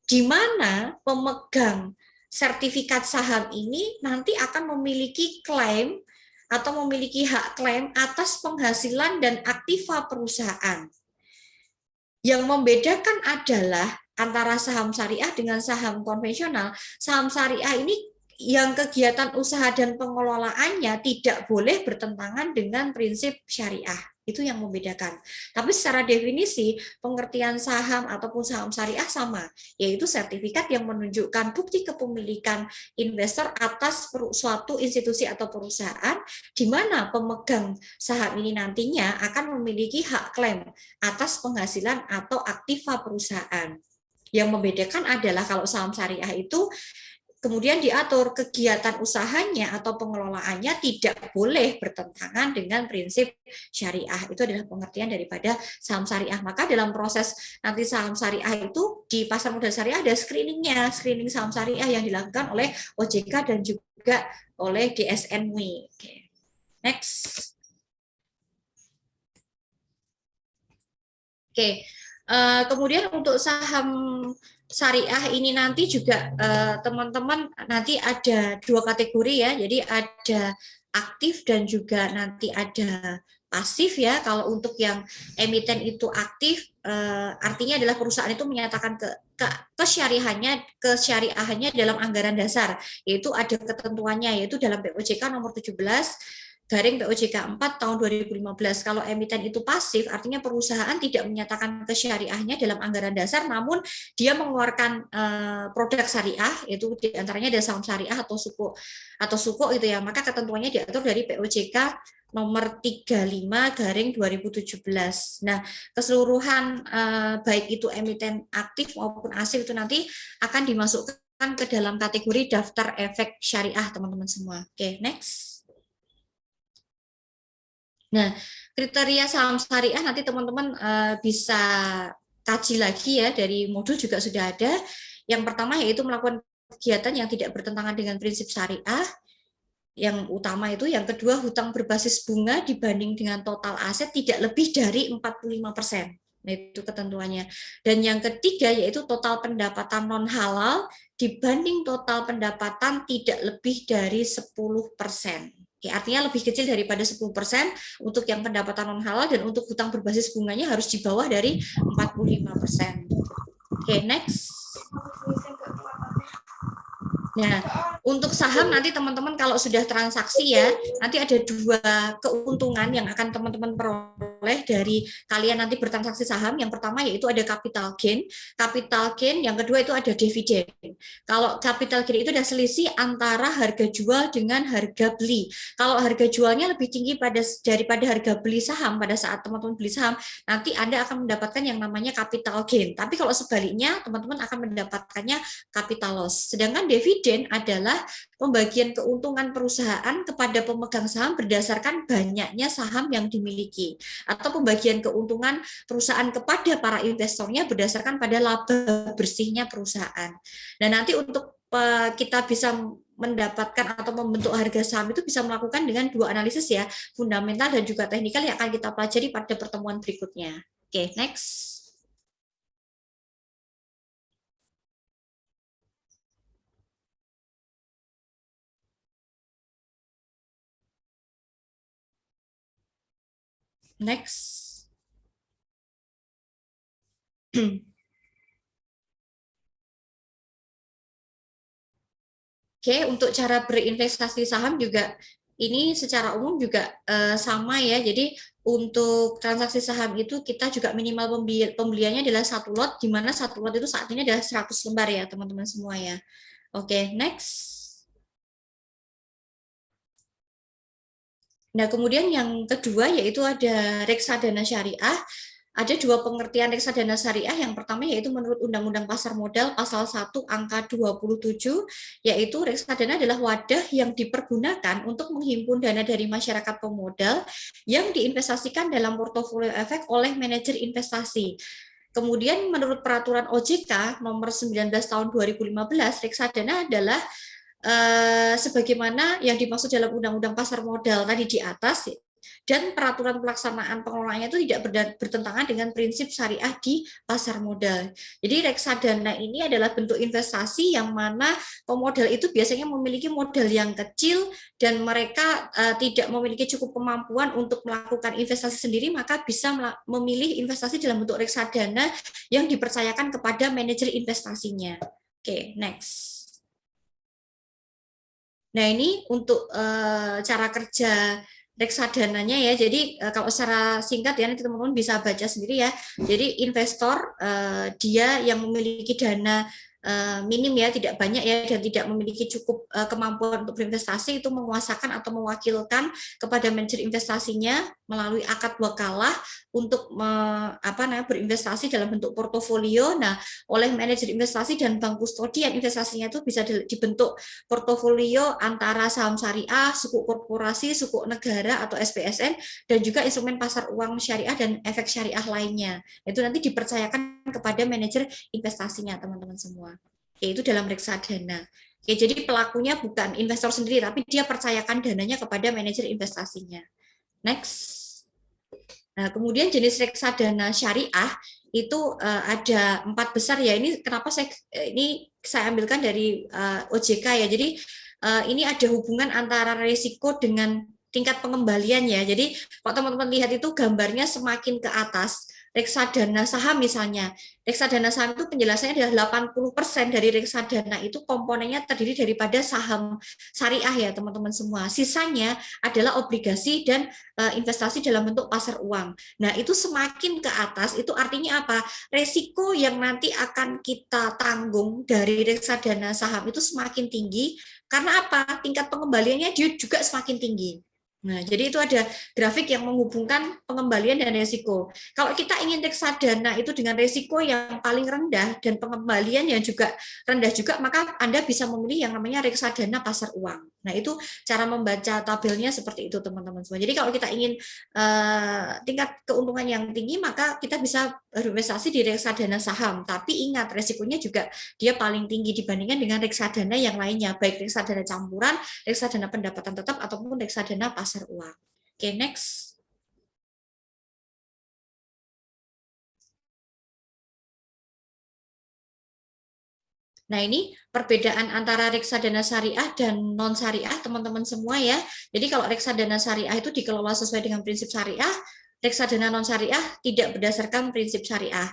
di mana pemegang sertifikat saham ini nanti akan memiliki klaim atau memiliki hak klaim atas penghasilan dan aktiva perusahaan. Yang membedakan adalah antara saham syariah dengan saham konvensional. Saham syariah ini yang kegiatan usaha dan pengelolaannya tidak boleh bertentangan dengan prinsip syariah. Itu yang membedakan. Tapi secara definisi, pengertian saham ataupun saham syariah sama, yaitu sertifikat yang menunjukkan bukti kepemilikan investor atas suatu institusi atau perusahaan, di mana pemegang saham ini nantinya akan memiliki hak klaim atas penghasilan atau aktiva perusahaan. Yang membedakan adalah kalau saham syariah itu kemudian diatur kegiatan usahanya atau pengelolaannya tidak boleh bertentangan dengan prinsip syariah. Itu adalah pengertian daripada saham syariah. Maka dalam proses nanti saham syariah itu di pasar modal syariah ada screeningnya, screening saham syariah yang dilakukan oleh OJK dan juga oleh DSN MUI. Oke. Next. Oke. Kemudian untuk saham syariah ini nanti juga teman-teman nanti ada dua kategori ya. Jadi ada aktif dan juga nanti ada pasif ya. Kalau untuk yang emiten itu aktif, artinya adalah perusahaan itu menyatakan kesyariahannya dalam anggaran dasar, yaitu ada ketentuannya, yaitu dalam POJK nomor 17 garing POJK 4 tahun 2015. Kalau emiten itu pasif, artinya perusahaan tidak menyatakan kesyariahnya dalam anggaran dasar, namun dia mengeluarkan produk syariah, yaitu diantaranya ada saham syariah atau suku gitu ya, maka ketentuannya diatur dari POJK nomor 35 garing 2017. Nah, keseluruhan baik itu emiten aktif maupun pasif itu nanti akan dimasukkan ke dalam kategori daftar efek syariah, teman-teman semua. Oke, next. Nah, kriteria saham syariah nanti teman-teman bisa kaji lagi ya, dari modul juga sudah ada. Yang pertama yaitu melakukan kegiatan yang tidak bertentangan dengan prinsip syariah. Yang utama itu, yang kedua hutang berbasis bunga dibanding dengan total aset tidak lebih dari 45%. Nah, itu ketentuannya. Dan yang ketiga yaitu total pendapatan non halal dibanding total pendapatan tidak lebih dari 10%. Oke, artinya lebih kecil daripada 10% untuk yang pendapatan non halal, dan untuk hutang berbasis bunganya harus di bawah dari 45%. Oke, next. Nah, untuk saham nanti teman-teman kalau sudah transaksi ya, nanti ada dua keuntungan yang akan teman-teman peroleh dari kalian nanti bertransaksi saham. Yang pertama yaitu ada capital gain, yang kedua itu ada dividen. Kalau capital gain itu ada selisih antara harga jual dengan harga beli. Kalau harga jualnya lebih tinggi daripada harga beli saham pada saat teman-teman beli saham, nanti Anda akan mendapatkan yang namanya capital gain. Tapi kalau sebaliknya, teman-teman akan mendapatkannya capital loss. Sedangkan dividen adalah pembagian keuntungan perusahaan kepada pemegang saham berdasarkan banyaknya saham yang dimiliki, atau pembagian keuntungan perusahaan kepada para investornya berdasarkan pada laba bersihnya perusahaan. Dan nanti untuk kita bisa mendapatkan atau membentuk harga saham itu bisa melakukan dengan dua analisis ya, fundamental dan juga teknikal, yang akan kita pelajari pada pertemuan berikutnya. Oke, next. Next. Oke, untuk cara berinvestasi saham juga ini secara umum juga sama ya. Jadi untuk transaksi saham itu kita juga minimal pembeliannya adalah 1 lot, di mana 1 lot itu saat ini adalah 100 lembar ya teman-teman semua ya. Oke, next. Nah, kemudian yang kedua yaitu ada reksadana syariah. Ada dua pengertian reksadana syariah. Yang pertama yaitu menurut Undang-Undang Pasar Modal pasal 1 angka 27, yaitu reksadana adalah wadah yang dipergunakan untuk menghimpun dana dari masyarakat pemodal yang diinvestasikan dalam portofolio efek oleh manajer investasi. Kemudian menurut peraturan OJK nomor 19 tahun 2015, reksadana adalah sebagaimana yang dimaksud dalam Undang-Undang Pasar Modal tadi di atas, dan peraturan pelaksanaan pengelolaannya itu tidak bertentangan dengan prinsip syariah di pasar modal. Jadi reksadana ini adalah bentuk investasi yang mana pemodal itu biasanya memiliki modal yang kecil dan mereka tidak memiliki cukup kemampuan untuk melakukan investasi sendiri, maka bisa memilih investasi dalam bentuk reksadana yang dipercayakan kepada manajer investasinya. Oke, next. Nah, ini untuk cara kerja reksadananya ya. Jadi kalau secara singkat ya, nanti teman-teman bisa baca sendiri ya. Jadi investor dia yang memiliki dana minim ya, tidak banyak ya, dan tidak memiliki cukup kemampuan untuk berinvestasi, itu menguasakan atau mewakilkan kepada manajer investasinya melalui akad wakalah untuk berinvestasi dalam bentuk portofolio. Nah, oleh manajer investasi dan bank kustodian investasinya itu bisa dibentuk portofolio antara saham syariah, sukuk korporasi, sukuk negara atau SPSN, dan juga instrumen pasar uang syariah dan efek syariah lainnya. Itu nanti dipercayakan kepada manajer investasinya, teman-teman semua. Yaitu dalam reksadana. Oke, jadi pelakunya bukan investor sendiri, tapi dia percayakan dananya kepada manajer investasinya. Next. Nah, kemudian jenis reksadana syariah itu ada 4 besar ya. Ini kenapa saya ambilkan dari OJK ya. Jadi ini ada hubungan antara risiko dengan tingkat pengembalian ya. Jadi kalau teman-teman lihat itu gambarnya semakin ke atas, reksadana saham misalnya. Reksadana saham itu penjelasannya adalah 80% dari reksadana itu komponennya terdiri daripada saham syariah ya teman-teman semua. Sisanya adalah obligasi dan investasi dalam bentuk pasar uang. Nah, itu semakin ke atas itu artinya apa? Resiko yang nanti akan kita tanggung dari reksadana saham itu semakin tinggi karena apa? Tingkat pengembaliannya dia juga semakin tinggi. Nah, jadi itu ada grafik yang menghubungkan pengembalian dan resiko. Kalau kita ingin reksadana itu dengan resiko yang paling rendah dan pengembalian yang juga rendah juga, maka Anda bisa memilih yang namanya reksadana pasar uang. Nah, itu cara membaca tabelnya seperti itu, teman-teman semua. Jadi kalau kita ingin tingkat keuntungan yang tinggi, maka kita bisa berinvestasi di reksadana saham. Tapi ingat, resikonya juga dia paling tinggi dibandingkan dengan reksadana yang lainnya, baik reksadana campuran, reksadana pendapatan tetap, ataupun reksadana pasar uang. Oke, next. Nah, ini perbedaan antara reksadana syariah dan non syariah, teman-teman semua ya. Jadi kalau reksadana syariah itu dikelola sesuai dengan prinsip syariah, reksadana non syariah tidak berdasarkan prinsip syariah.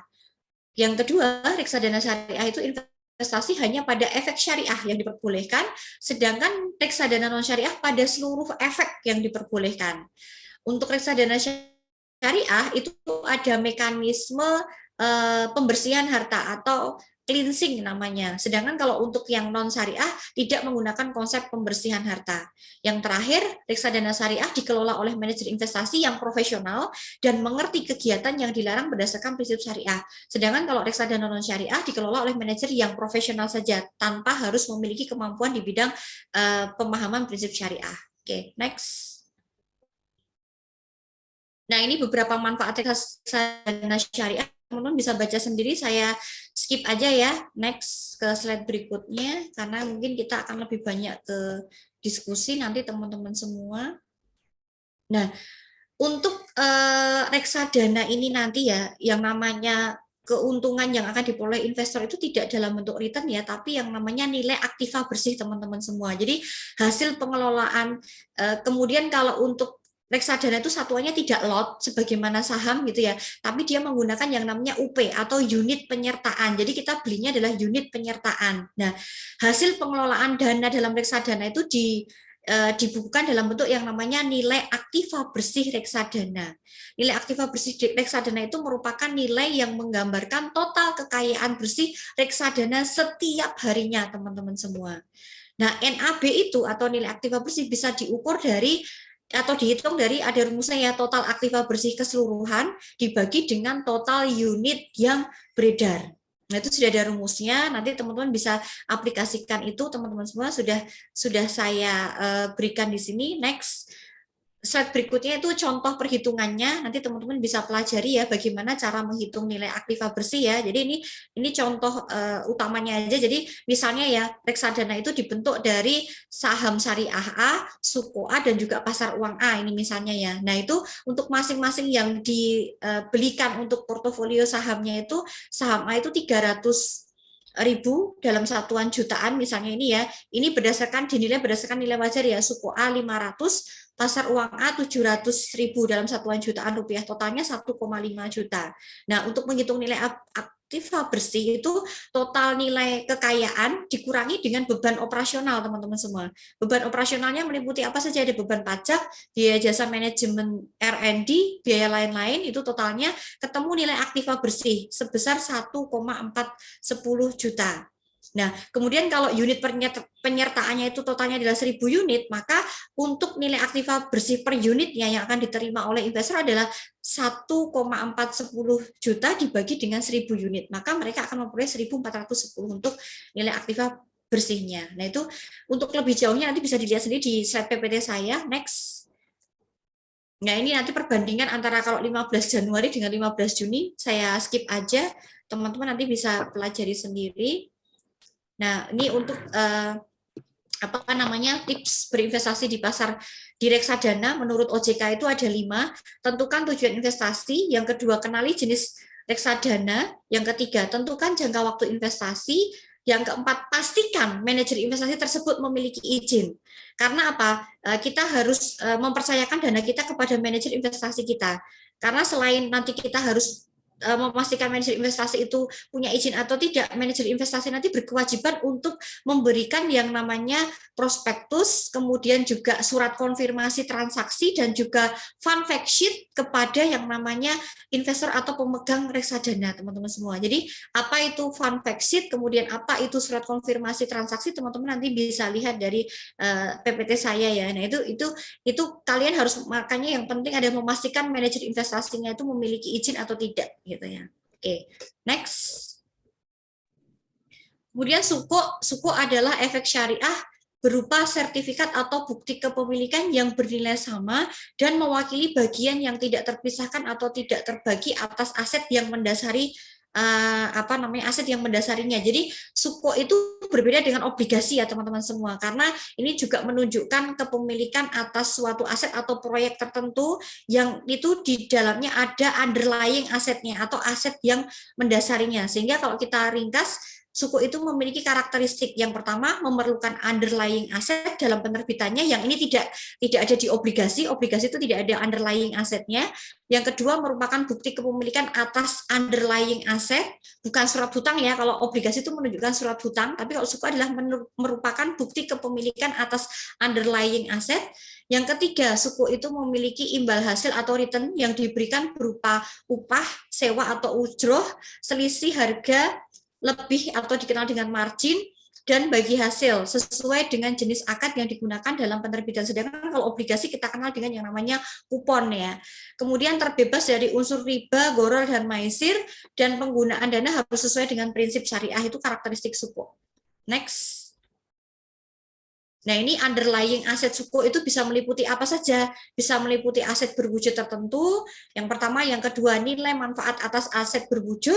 Yang kedua, reksadana syariah itu investasi hanya pada efek syariah yang diperbolehkan, sedangkan reksadana non syariah pada seluruh efek yang diperbolehkan. Untuk reksadana syariah itu ada mekanisme pembersihan harta atau cleansing namanya. Sedangkan kalau untuk yang non syariah tidak menggunakan konsep pembersihan harta. Yang terakhir, reksadana syariah dikelola oleh manajer investasi yang profesional dan mengerti kegiatan yang dilarang berdasarkan prinsip syariah. Sedangkan kalau reksadana non syariah dikelola oleh manajer yang profesional saja tanpa harus memiliki kemampuan di bidang pemahaman prinsip syariah. Oke, next. Nah, ini beberapa manfaat reksadana syariah. Teman-teman bisa baca sendiri, saya skip aja ya. Next ke slide berikutnya, karena mungkin kita akan lebih banyak ke diskusi nanti teman-teman semua. Nah, untuk reksadana ini nanti ya, yang namanya keuntungan yang akan diperoleh investor itu tidak dalam bentuk return ya, tapi yang namanya nilai aktiva bersih teman-teman semua. Jadi hasil pengelolaan, kemudian kalau untuk reksadana itu satuannya tidak lot sebagaimana saham gitu ya, tapi dia menggunakan yang namanya UP atau unit penyertaan. Jadi kita belinya adalah unit penyertaan. Nah, hasil pengelolaan dana dalam reksadana itu dibukukan dalam bentuk yang namanya nilai aktiva bersih reksadana. Nilai aktiva bersih reksadana itu merupakan nilai yang menggambarkan total kekayaan bersih reksadana setiap harinya, teman-teman semua. Nah, NAB itu atau nilai aktiva bersih bisa diukur dari atau dihitung dari ada rumusnya ya, total aktiva bersih keseluruhan dibagi dengan total unit yang beredar. Nah, itu sudah ada rumusnya, nanti teman-teman bisa aplikasikan itu, teman-teman semua sudah saya berikan di sini. Next. Slide berikutnya itu contoh perhitungannya, nanti teman-teman bisa pelajari ya bagaimana cara menghitung nilai aktiva bersih ya. Jadi ini contoh utamanya aja. Jadi misalnya ya, reksadana itu dibentuk dari saham syariah A, suku A, dan juga pasar uang A ini misalnya ya. Nah, itu untuk masing-masing yang dibelikan untuk portofolio sahamnya itu, saham A itu 300.000 dalam satuan jutaan misalnya ini ya. Ini dinilai berdasarkan nilai wajar ya, suku A 500, pasar uang A 700.000 dalam satuan jutaan rupiah, totalnya 1,5 juta. Nah, untuk menghitung nilai aktiva bersih itu total nilai kekayaan dikurangi dengan beban operasional, teman-teman semua. Beban operasionalnya meliputi apa saja? Ada beban pajak, biaya jasa manajemen R&D, biaya lain-lain, itu totalnya ketemu nilai aktiva bersih sebesar 1,410 juta. Nah, kemudian kalau unit penyertaannya itu totalnya adalah 1.000 unit, maka untuk nilai aktiva bersih per unitnya yang akan diterima oleh investor adalah 1,410 juta dibagi dengan 1.000 unit. Maka mereka akan memperoleh 1.410 untuk nilai aktiva bersihnya. Nah, itu untuk lebih jauhnya nanti bisa dilihat sendiri di slide PPT saya. Next. Nah, ini nanti perbandingan antara kalau 15 Januari dengan 15 Juni, saya skip aja. Teman-teman nanti bisa pelajari sendiri. Nah, ini untuk tips berinvestasi di pasar di reksadana menurut OJK itu ada 5. Tentukan tujuan investasi, yang kedua kenali jenis reksadana, yang ketiga tentukan jangka waktu investasi, Yang keempat, pastikan manajer investasi tersebut memiliki izin. Karena apa? Kita harus mempercayakan dana kita kepada manajer investasi kita. Karena selain nanti kita harus memastikan manajer investasi itu punya izin atau tidak, manajer investasi nanti berkewajiban untuk memberikan yang namanya prospektus, kemudian juga surat konfirmasi transaksi, dan juga fund fact sheet kepada yang namanya investor atau pemegang reksadana, teman-teman semua. Jadi apa itu fund fact sheet, kemudian apa itu surat konfirmasi transaksi, teman-teman nanti bisa lihat dari PPT saya ya. Nah itu kalian harus, makanya yang penting ada memastikan manajer investasinya itu memiliki izin atau tidak gitu ya. Oke, next. Kemudian suku adalah efek syariah berupa sertifikat atau bukti kepemilikan yang bernilai sama dan mewakili bagian yang tidak terpisahkan atau tidak terbagi atas aset yang mendasari aset yang mendasarinya. Jadi suku itu berbeda dengan obligasi ya teman-teman semua, karena ini juga menunjukkan kepemilikan atas suatu aset atau proyek tertentu yang itu di dalamnya ada underlying asetnya atau aset yang mendasarinya. Sehingga kalau kita ringkas, suku itu memiliki karakteristik yang pertama, memerlukan underlying aset dalam penerbitannya, yang ini tidak ada di obligasi itu tidak ada underlying asetnya. Yang kedua, merupakan bukti kepemilikan atas underlying aset, bukan surat hutang ya, kalau obligasi itu menunjukkan surat hutang, tapi kalau suku adalah merupakan bukti kepemilikan atas underlying aset. Yang ketiga, suku itu memiliki imbal hasil atau return yang diberikan berupa upah, sewa atau ujroh, selisih harga lebih atau dikenal dengan margin, dan bagi hasil sesuai dengan jenis akad yang digunakan dalam penerbitan. Sedangkan kalau obligasi kita kenal dengan yang namanya kupon ya. Kemudian terbebas dari unsur riba, gharar, dan maisir, dan penggunaan dana harus sesuai dengan prinsip syariah. Itu karakteristik suku. Next. Nah, ini underlying aset suku itu bisa meliputi apa saja? Bisa meliputi aset berwujud tertentu. Yang pertama, yang kedua, nilai manfaat atas aset berwujud.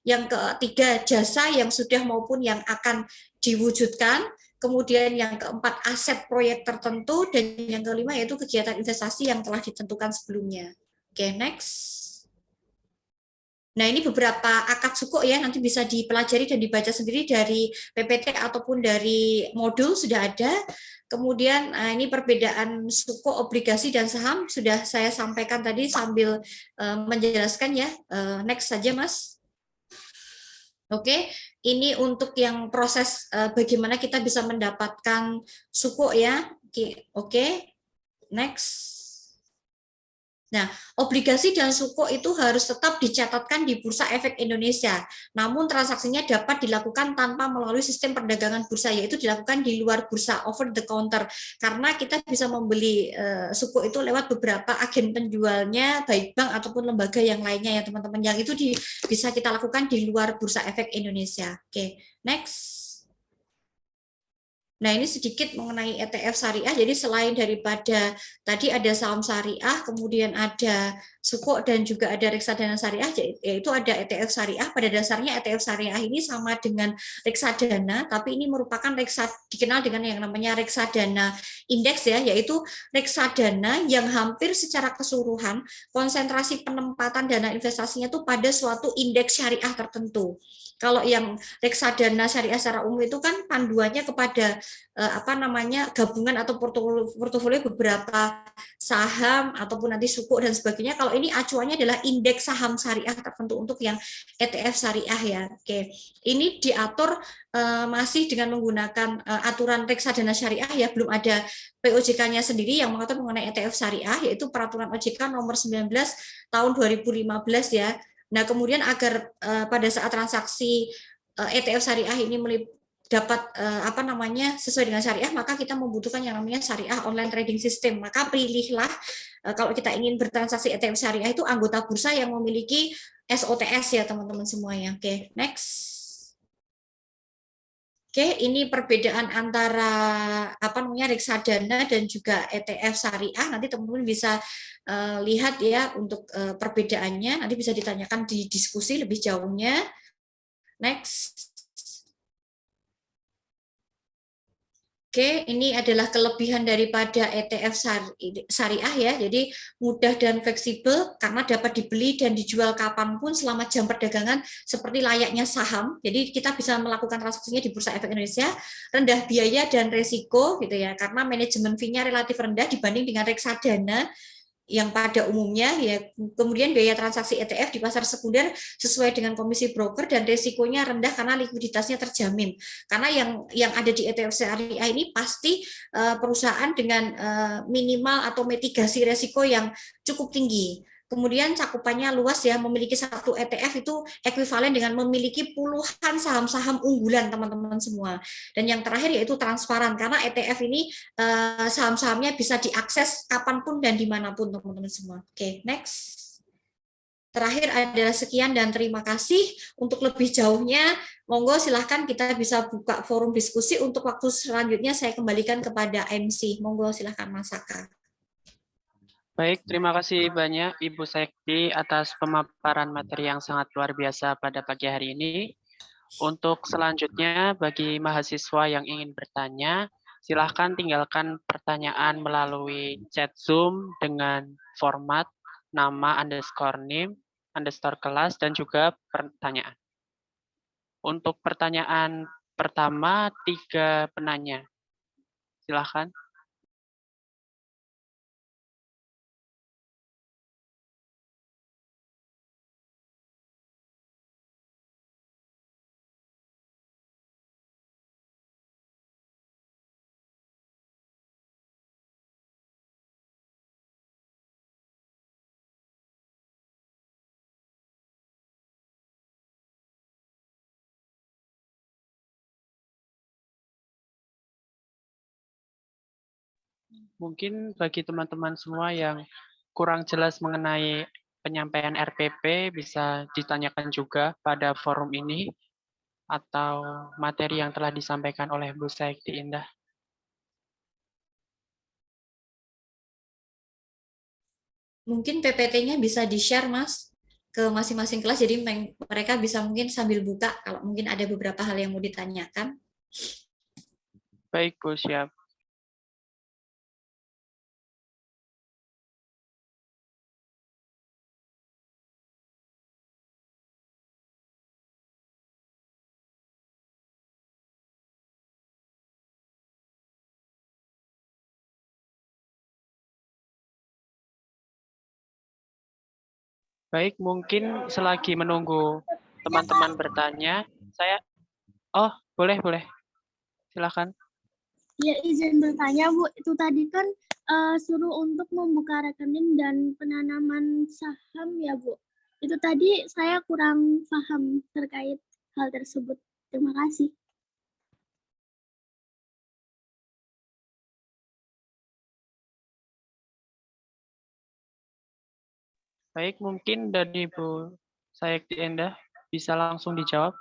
Yang ketiga, jasa yang sudah maupun yang akan diwujudkan. Kemudian yang keempat, aset proyek tertentu. Dan yang kelima, yaitu kegiatan investasi yang telah ditentukan sebelumnya. Oke, next. Nah, ini beberapa akad suku ya, nanti bisa dipelajari dan dibaca sendiri dari PPT ataupun dari modul sudah ada. Kemudian ini perbedaan suku, obligasi, dan saham sudah saya sampaikan tadi sambil menjelaskan ya. Next saja, Mas. Oke, ini untuk yang proses bagaimana kita bisa mendapatkan suku ya. Oke, next. Nah, obligasi dan suku itu harus tetap dicatatkan di Bursa Efek Indonesia. Namun transaksinya dapat dilakukan tanpa melalui sistem perdagangan bursa, yaitu dilakukan di luar bursa, over the counter. Karena kita bisa membeli suku itu lewat beberapa agen penjualnya, baik bank ataupun lembaga yang lainnya ya teman-teman. Yang itu bisa kita lakukan di luar Bursa Efek Indonesia. Oke, next. Nah, ini sedikit mengenai ETF syariah. Jadi selain daripada tadi ada saham syariah, kemudian ada suku dan juga ada reksadana syariah, yaitu ada ETF syariah. Pada dasarnya ETF syariah ini sama dengan reksadana, tapi ini merupakan dikenal dengan yang namanya reksadana indeks ya, yaitu reksadana yang hampir secara keseluruhan konsentrasi penempatan dana investasinya itu pada suatu indeks syariah tertentu. Kalau yang reksadana syariah secara umum itu kan panduannya kepada gabungan atau portofolio beberapa saham ataupun nanti suku dan sebagainya. Kalau ini acuannya adalah indeks saham syariah tertentu untuk yang ETF syariah ya. Oke, ini diatur masih dengan menggunakan aturan reksadana syariah ya, belum ada POJK-nya sendiri yang mengatur mengenai ETF syariah, yaitu peraturan OJK nomor 19 tahun 2015 ya. Nah, kemudian agar pada saat transaksi ETF syariah ini dapat sesuai dengan syariah, maka kita membutuhkan yang namanya syariah online trading system. Maka pilihlah kalau kita ingin bertransaksi ETF syariah itu anggota bursa yang memiliki SOTS ya teman-teman semuanya. Oke, next. Oke, ini perbedaan antara reksadana dan juga ETF syariah. Nanti teman-teman bisa lihat ya untuk perbedaannya. Nanti bisa ditanyakan di diskusi lebih jauhnya. Next. Oke, ini adalah kelebihan daripada ETF syariah ya. Jadi mudah dan fleksibel karena dapat dibeli dan dijual kapanpun selama jam perdagangan seperti layaknya saham. Jadi kita bisa melakukan transaksinya di Bursa Efek Indonesia, rendah biaya dan resiko gitu ya, karena manajemen fee-nya relatif rendah dibanding dengan reksadana yang pada umumnya ya. Kemudian biaya transaksi ETF di pasar sekunder sesuai dengan komisi broker dan resikonya rendah karena likuiditasnya terjamin. Karena yang ada di ETF syariah ini pasti perusahaan dengan minimal atau mitigasi resiko yang cukup tinggi. Kemudian cakupannya luas ya, memiliki satu ETF itu ekuivalen dengan memiliki puluhan saham-saham unggulan teman-teman semua. Dan yang terakhir yaitu transparan, karena ETF ini saham-sahamnya bisa diakses kapanpun dan dimanapun teman-teman semua. Oke, next. Terakhir adalah sekian dan terima kasih. Untuk lebih jauhnya, monggo silahkan kita bisa buka forum diskusi. Untuk waktu selanjutnya saya kembalikan kepada MC. Monggo silahkan Mas Saka. Baik, terima kasih banyak Ibu Sekti atas pemaparan materi yang sangat luar biasa pada pagi hari ini. Untuk selanjutnya, bagi mahasiswa yang ingin bertanya, silahkan tinggalkan pertanyaan melalui chat Zoom dengan format nama _name _kelas dan juga pertanyaan. Untuk pertanyaan pertama, 3 penanya. Silahkan. Mungkin bagi teman-teman semua yang kurang jelas mengenai penyampaian RPP bisa ditanyakan juga pada forum ini atau materi yang telah disampaikan oleh Bu Sekti Indah. Mungkin PPT-nya bisa di-share, Mas, ke masing-masing kelas, jadi mereka bisa mungkin sambil buka kalau mungkin ada beberapa hal yang mau ditanyakan. Baik, Bu, siap. Baik, mungkin selagi menunggu teman-teman bertanya, saya... Oh, boleh. Silakan. Ya, izin bertanya, Bu. Itu tadi kan suruh untuk membuka rekening dan penanaman saham ya, Bu. Itu tadi saya kurang paham terkait hal tersebut. Terima kasih. Baik, mungkin dari Bu Sekti Indah bisa langsung dijawab.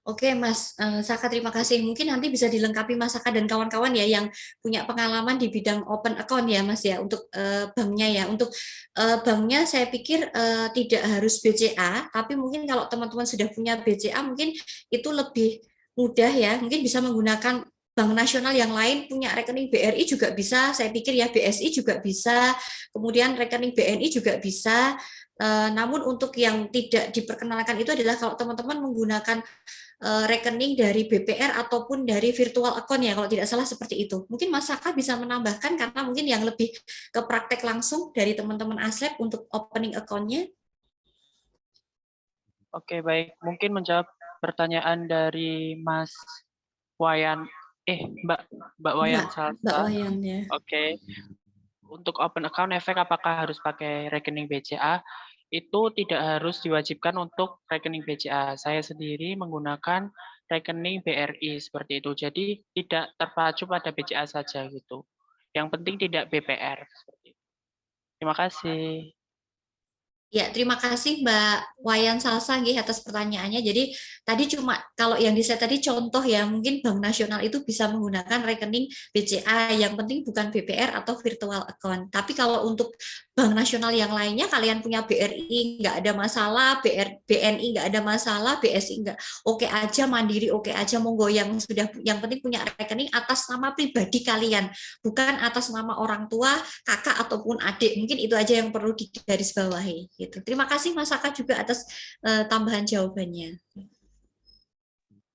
Oke, Mas Saka, terima kasih. Mungkin nanti bisa dilengkapi Mas Saka dan kawan-kawan ya yang punya pengalaman di bidang open account ya, Mas ya, untuk banknya ya. Untuk banknya saya pikir tidak harus BCA, tapi mungkin kalau teman-teman sudah punya BCA mungkin itu lebih mudah ya. Mungkin bisa menggunakan bank nasional yang lain, punya rekening BRI juga bisa, saya pikir ya, BSI juga bisa, kemudian rekening BNI juga bisa. Namun untuk yang tidak diperkenalkan itu adalah kalau teman-teman menggunakan rekening dari BPR ataupun dari virtual account ya, kalau tidak salah seperti itu. Mungkin Mas Saka bisa menambahkan karena mungkin yang lebih ke praktek langsung dari teman-teman ASLEP untuk opening account-nya. Oke, baik. Mungkin menjawab pertanyaan dari Mas Wayan, Mbak Wayan Salsa. Mbak Wayan ya. Oke. Untuk open account efek apakah harus pakai rekening BCA? Itu tidak harus diwajibkan untuk rekening BCA. Saya sendiri menggunakan rekening BRI seperti itu. Jadi tidak terpacu pada BCA saja gitu. Yang penting tidak BPR seperti itu. Terima kasih. Ya, terima kasih Mbak Wayan Salsa atas pertanyaannya. Jadi tadi cuma kalau yang di saya tadi contoh ya, mungkin Bank Nasional itu bisa menggunakan rekening BCA, yang penting bukan BPR atau virtual account. Tapi kalau untuk bank nasional yang lainnya, kalian punya BRI nggak ada masalah, BNI nggak ada masalah, BSI nggak, oke aja, Mandiri oke aja, monggo, yang penting punya rekening atas nama pribadi kalian, bukan atas nama orang tua, kakak ataupun adik. Mungkin itu aja yang perlu digarisbawahi gitu. Terima kasih Mas Saka juga atas tambahan jawabannya.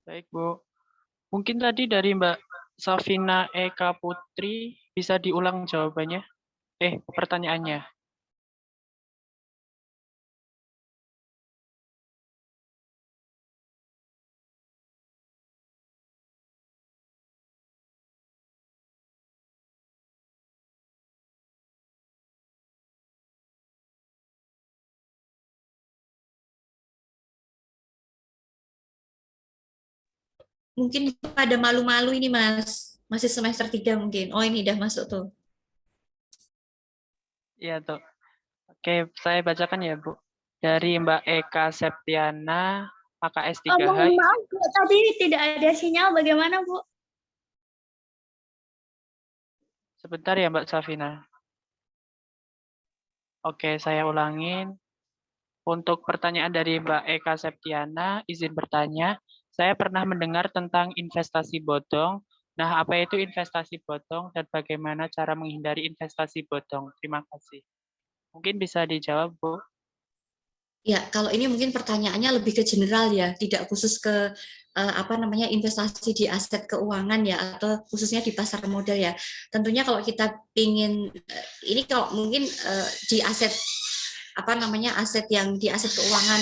Baik, Bu. Mungkin tadi dari Mbak Safina Eka Putri, bisa diulang jawabannya? Pertanyaannya. Mungkin pada malu-malu ini Mas, masih semester 3 mungkin. Oh ini udah masuk tuh. Iya, tuh. Oke, saya bacakan ya, Bu. Dari Mbak Eka Septiana, AKS 3H. Mohon maaf, Bu, tadi tidak ada sinyal. Bagaimana, Bu? Sebentar ya, Mbak Safina. Oke, saya ulangin. Untuk pertanyaan dari Mbak Eka Septiana, izin bertanya, saya pernah mendengar tentang investasi bodong. Nah, apa itu investasi bodong dan bagaimana cara menghindari investasi bodong? Terima kasih. Mungkin bisa dijawab, Bu. Ya, kalau ini mungkin pertanyaannya lebih ke general ya, tidak khusus ke investasi di aset keuangan ya, atau khususnya di pasar modal ya. Tentunya kalau kita ingin ini kalau mungkin di aset aset yang di aset keuangan,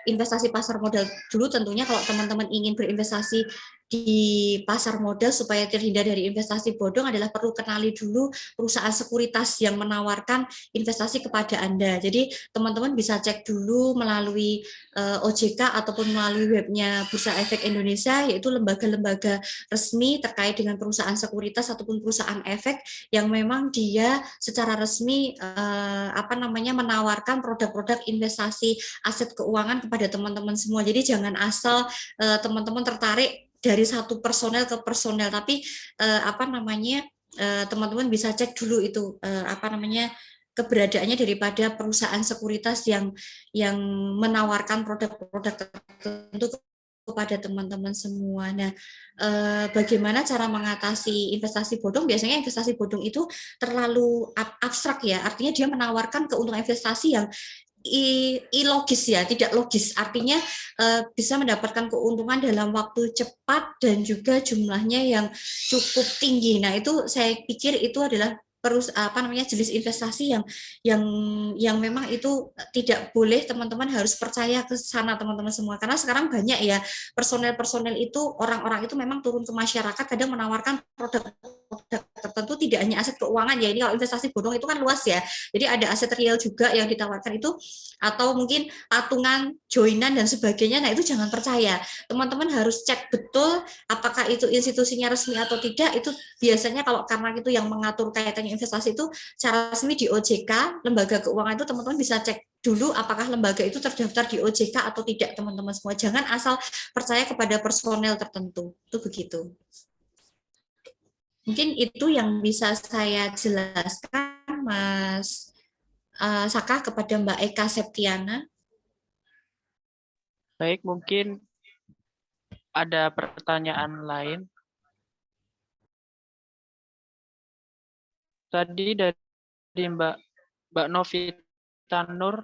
investasi pasar modal dulu, tentunya kalau teman-teman ingin berinvestasi di pasar modal supaya terhindar dari investasi bodong adalah perlu kenali dulu perusahaan sekuritas yang menawarkan investasi kepada Anda. Jadi teman-teman bisa cek dulu melalui OJK ataupun melalui webnya Bursa Efek Indonesia, yaitu lembaga-lembaga resmi terkait dengan perusahaan sekuritas ataupun perusahaan efek yang memang dia secara resmi menawarkan produk-produk investasi aset keuangan kepada teman-teman semua. Jadi jangan asal teman-teman tertarik dari satu personel ke personel, tapi teman-teman bisa cek dulu itu keberadaannya daripada perusahaan sekuritas yang menawarkan produk-produk tertentu kepada teman-teman semua. Nah, bagaimana cara mengatasi investasi bodong? Biasanya investasi bodong itu terlalu abstrak ya, artinya dia menawarkan keuntungan investasi yang ilogis ya, tidak logis. Artinya bisa mendapatkan keuntungan dalam waktu cepat dan juga jumlahnya yang cukup tinggi. Nah, itu saya pikir itu adalah jenis investasi yang memang itu tidak boleh teman-teman harus percaya ke sana teman-teman semua, karena sekarang banyak ya personel-personel itu, orang-orang itu memang turun ke masyarakat kadang menawarkan produk tertentu, tidak hanya aset keuangan ya. Ini kalau investasi bodong itu kan luas ya, jadi ada aset real juga yang ditawarkan itu, atau mungkin patungan, joinan dan sebagainya. Nah, itu jangan percaya, teman-teman harus cek betul apakah itu institusinya resmi atau tidak. Itu biasanya kalau karena itu yang mengatur kaitannya investasi itu secara resmi di OJK, lembaga keuangan itu, teman-teman bisa cek dulu apakah lembaga itu terdaftar di OJK atau tidak, teman-teman semua. Jangan asal percaya kepada personel tertentu. Itu begitu. Mungkin itu yang bisa saya jelaskan, Mas Saka, kepada Mbak Eka Septiana. Baik, mungkin ada pertanyaan lain. Tadi dari Mbak Novita Nur,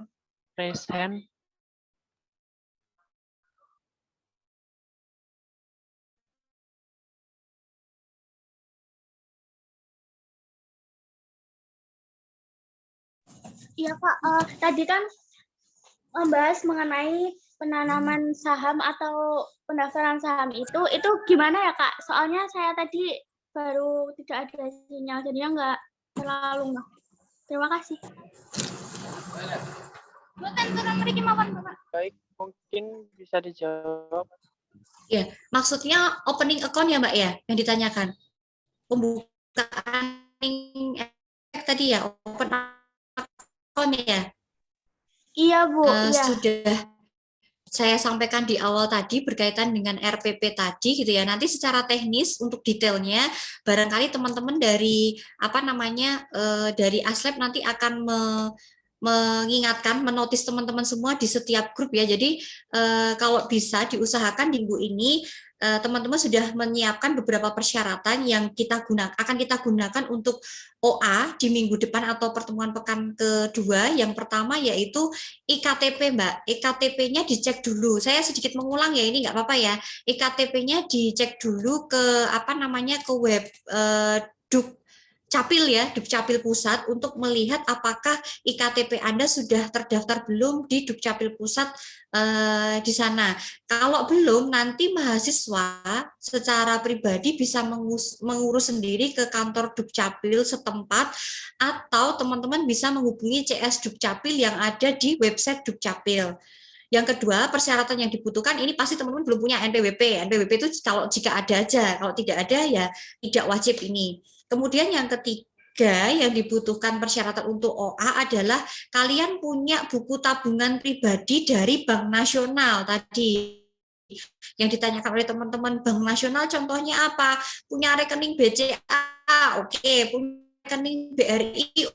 raise hand. Iya Pak, tadi kan membahas mengenai penanaman saham atau pendaftaran saham itu gimana ya Kak? Soalnya saya tadi baru tidak ada sinyal, jadinya nggak terlalu nggak. Terima kasih. Baik, mungkin bisa dijawab. Ya, maksudnya opening account ya Mbak ya, yang ditanyakan. Pembukaan tadi ya, open account ya. Iya Bu, iya. saya sampaikan di awal tadi berkaitan dengan RPP tadi gitu ya. Nanti secara teknis untuk detailnya barangkali teman-teman dari dari Aslab nanti akan mengingatkan, menotis teman-teman semua di setiap grup ya. Jadi kalau bisa diusahakan minggu ini teman-teman sudah menyiapkan beberapa persyaratan yang akan kita gunakan untuk OA di minggu depan atau pertemuan pekan kedua. Yang pertama yaitu IKTP, Mbak. IKTP-nya dicek dulu. Saya sedikit mengulang ya, ini nggak apa-apa ya. IKTP-nya dicek dulu ke ke web Dukcapil ya, Dukcapil Pusat untuk melihat apakah IKTP Anda sudah terdaftar belum di Dukcapil Pusat di sana. Kalau belum, nanti mahasiswa secara pribadi bisa mengurus sendiri ke kantor Dukcapil setempat, atau teman-teman bisa menghubungi CS Dukcapil yang ada di website Dukcapil. Yang kedua, persyaratan yang dibutuhkan, ini pasti teman-teman belum punya NPWP. NPWP itu kalau jika ada aja, kalau tidak ada ya tidak wajib ini. Kemudian yang ketiga yang dibutuhkan persyaratan untuk OA adalah kalian punya buku tabungan pribadi dari Bank Nasional tadi. Yang ditanyakan oleh teman-teman, Bank Nasional contohnya apa? Punya rekening BCA, oke. Punya rekening BRI,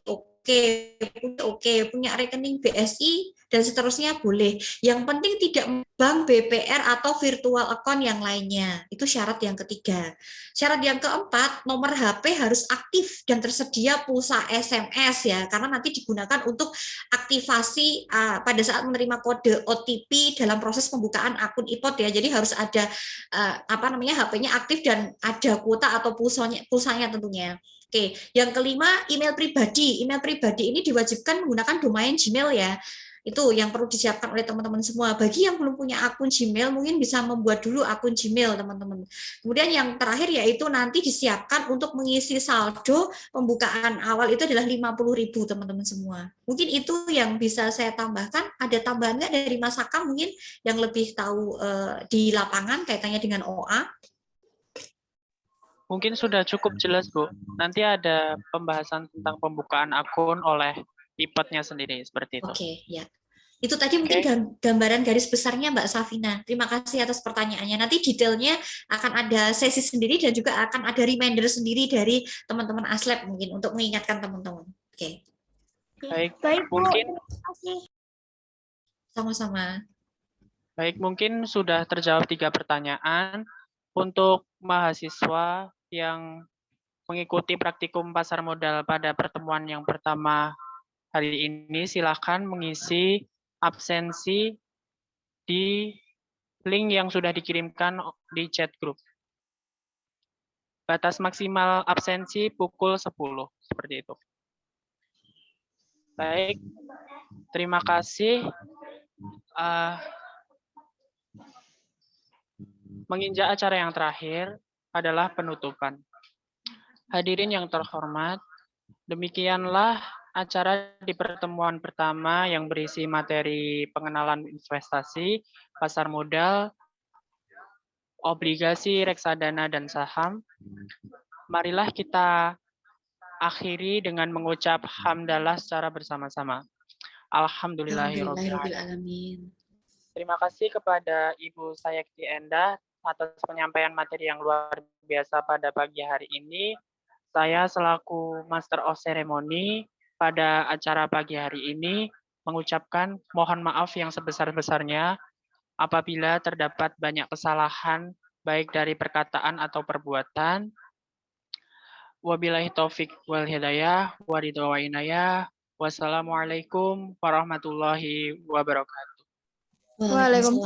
oke. Punya rekening BSI, dan seterusnya boleh. Yang penting tidak bank BPR atau virtual account yang lainnya. Itu syarat yang ketiga. Syarat yang keempat, nomor HP harus aktif dan tersedia pulsa SMS ya, karena nanti digunakan untuk aktivasi pada saat menerima kode OTP dalam proses pembukaan akun IPOT ya. Jadi harus ada HP-nya aktif dan ada kuota atau pulsanya tentunya. Oke, yang kelima, email pribadi. Email pribadi ini diwajibkan menggunakan domain Gmail ya. Itu yang perlu disiapkan oleh teman-teman semua. Bagi yang belum punya akun Gmail, mungkin bisa membuat dulu akun Gmail, teman-teman. Kemudian yang terakhir yaitu nanti disiapkan untuk mengisi saldo pembukaan awal itu adalah 50.000, teman-teman semua. Mungkin itu yang bisa saya tambahkan. Ada tambahan nggak dari Mas Akam mungkin yang lebih tahu di lapangan kaitannya dengan OA? Mungkin sudah cukup jelas, Bu. Nanti ada pembahasan tentang pembukaan akun oleh IPOT-nya sendiri, seperti itu. Oke, ya. Itu tadi mungkin gambaran garis besarnya Mbak Safina. Terima kasih atas pertanyaannya. Nanti detailnya akan ada sesi sendiri dan juga akan ada reminder sendiri dari teman-teman Aslab mungkin untuk mengingatkan teman-teman. Oke. Baik, mungkin Sama-sama. Baik, mungkin sudah terjawab 3 pertanyaan. Untuk mahasiswa yang mengikuti praktikum pasar modal pada pertemuan yang pertama hari ini, silakan mengisi absensi di link yang sudah dikirimkan di chat grup. Batas maksimal absensi pukul 10, seperti itu. Baik, terima kasih. Menginjak acara yang terakhir adalah penutupan. Hadirin yang terhormat, demikianlah acara di pertemuan pertama yang berisi materi pengenalan investasi, pasar modal, obligasi, reksadana, dan saham. Marilah kita akhiri dengan mengucap hamdalah secara bersama-sama. Alhamdulillahirabbil alamin. Terima kasih kepada Ibu Sayekti Endah atas penyampaian materi yang luar biasa pada pagi hari ini. Saya selaku Master of Ceremony pada acara pagi hari ini mengucapkan mohon maaf yang sebesar-besarnya apabila terdapat banyak kesalahan baik dari perkataan atau perbuatan. Wabillahi taufik wal hidayah, waridho wa inayah. Wassalamualaikum warahmatullahi wabarakatuh. Waalaikumsalam.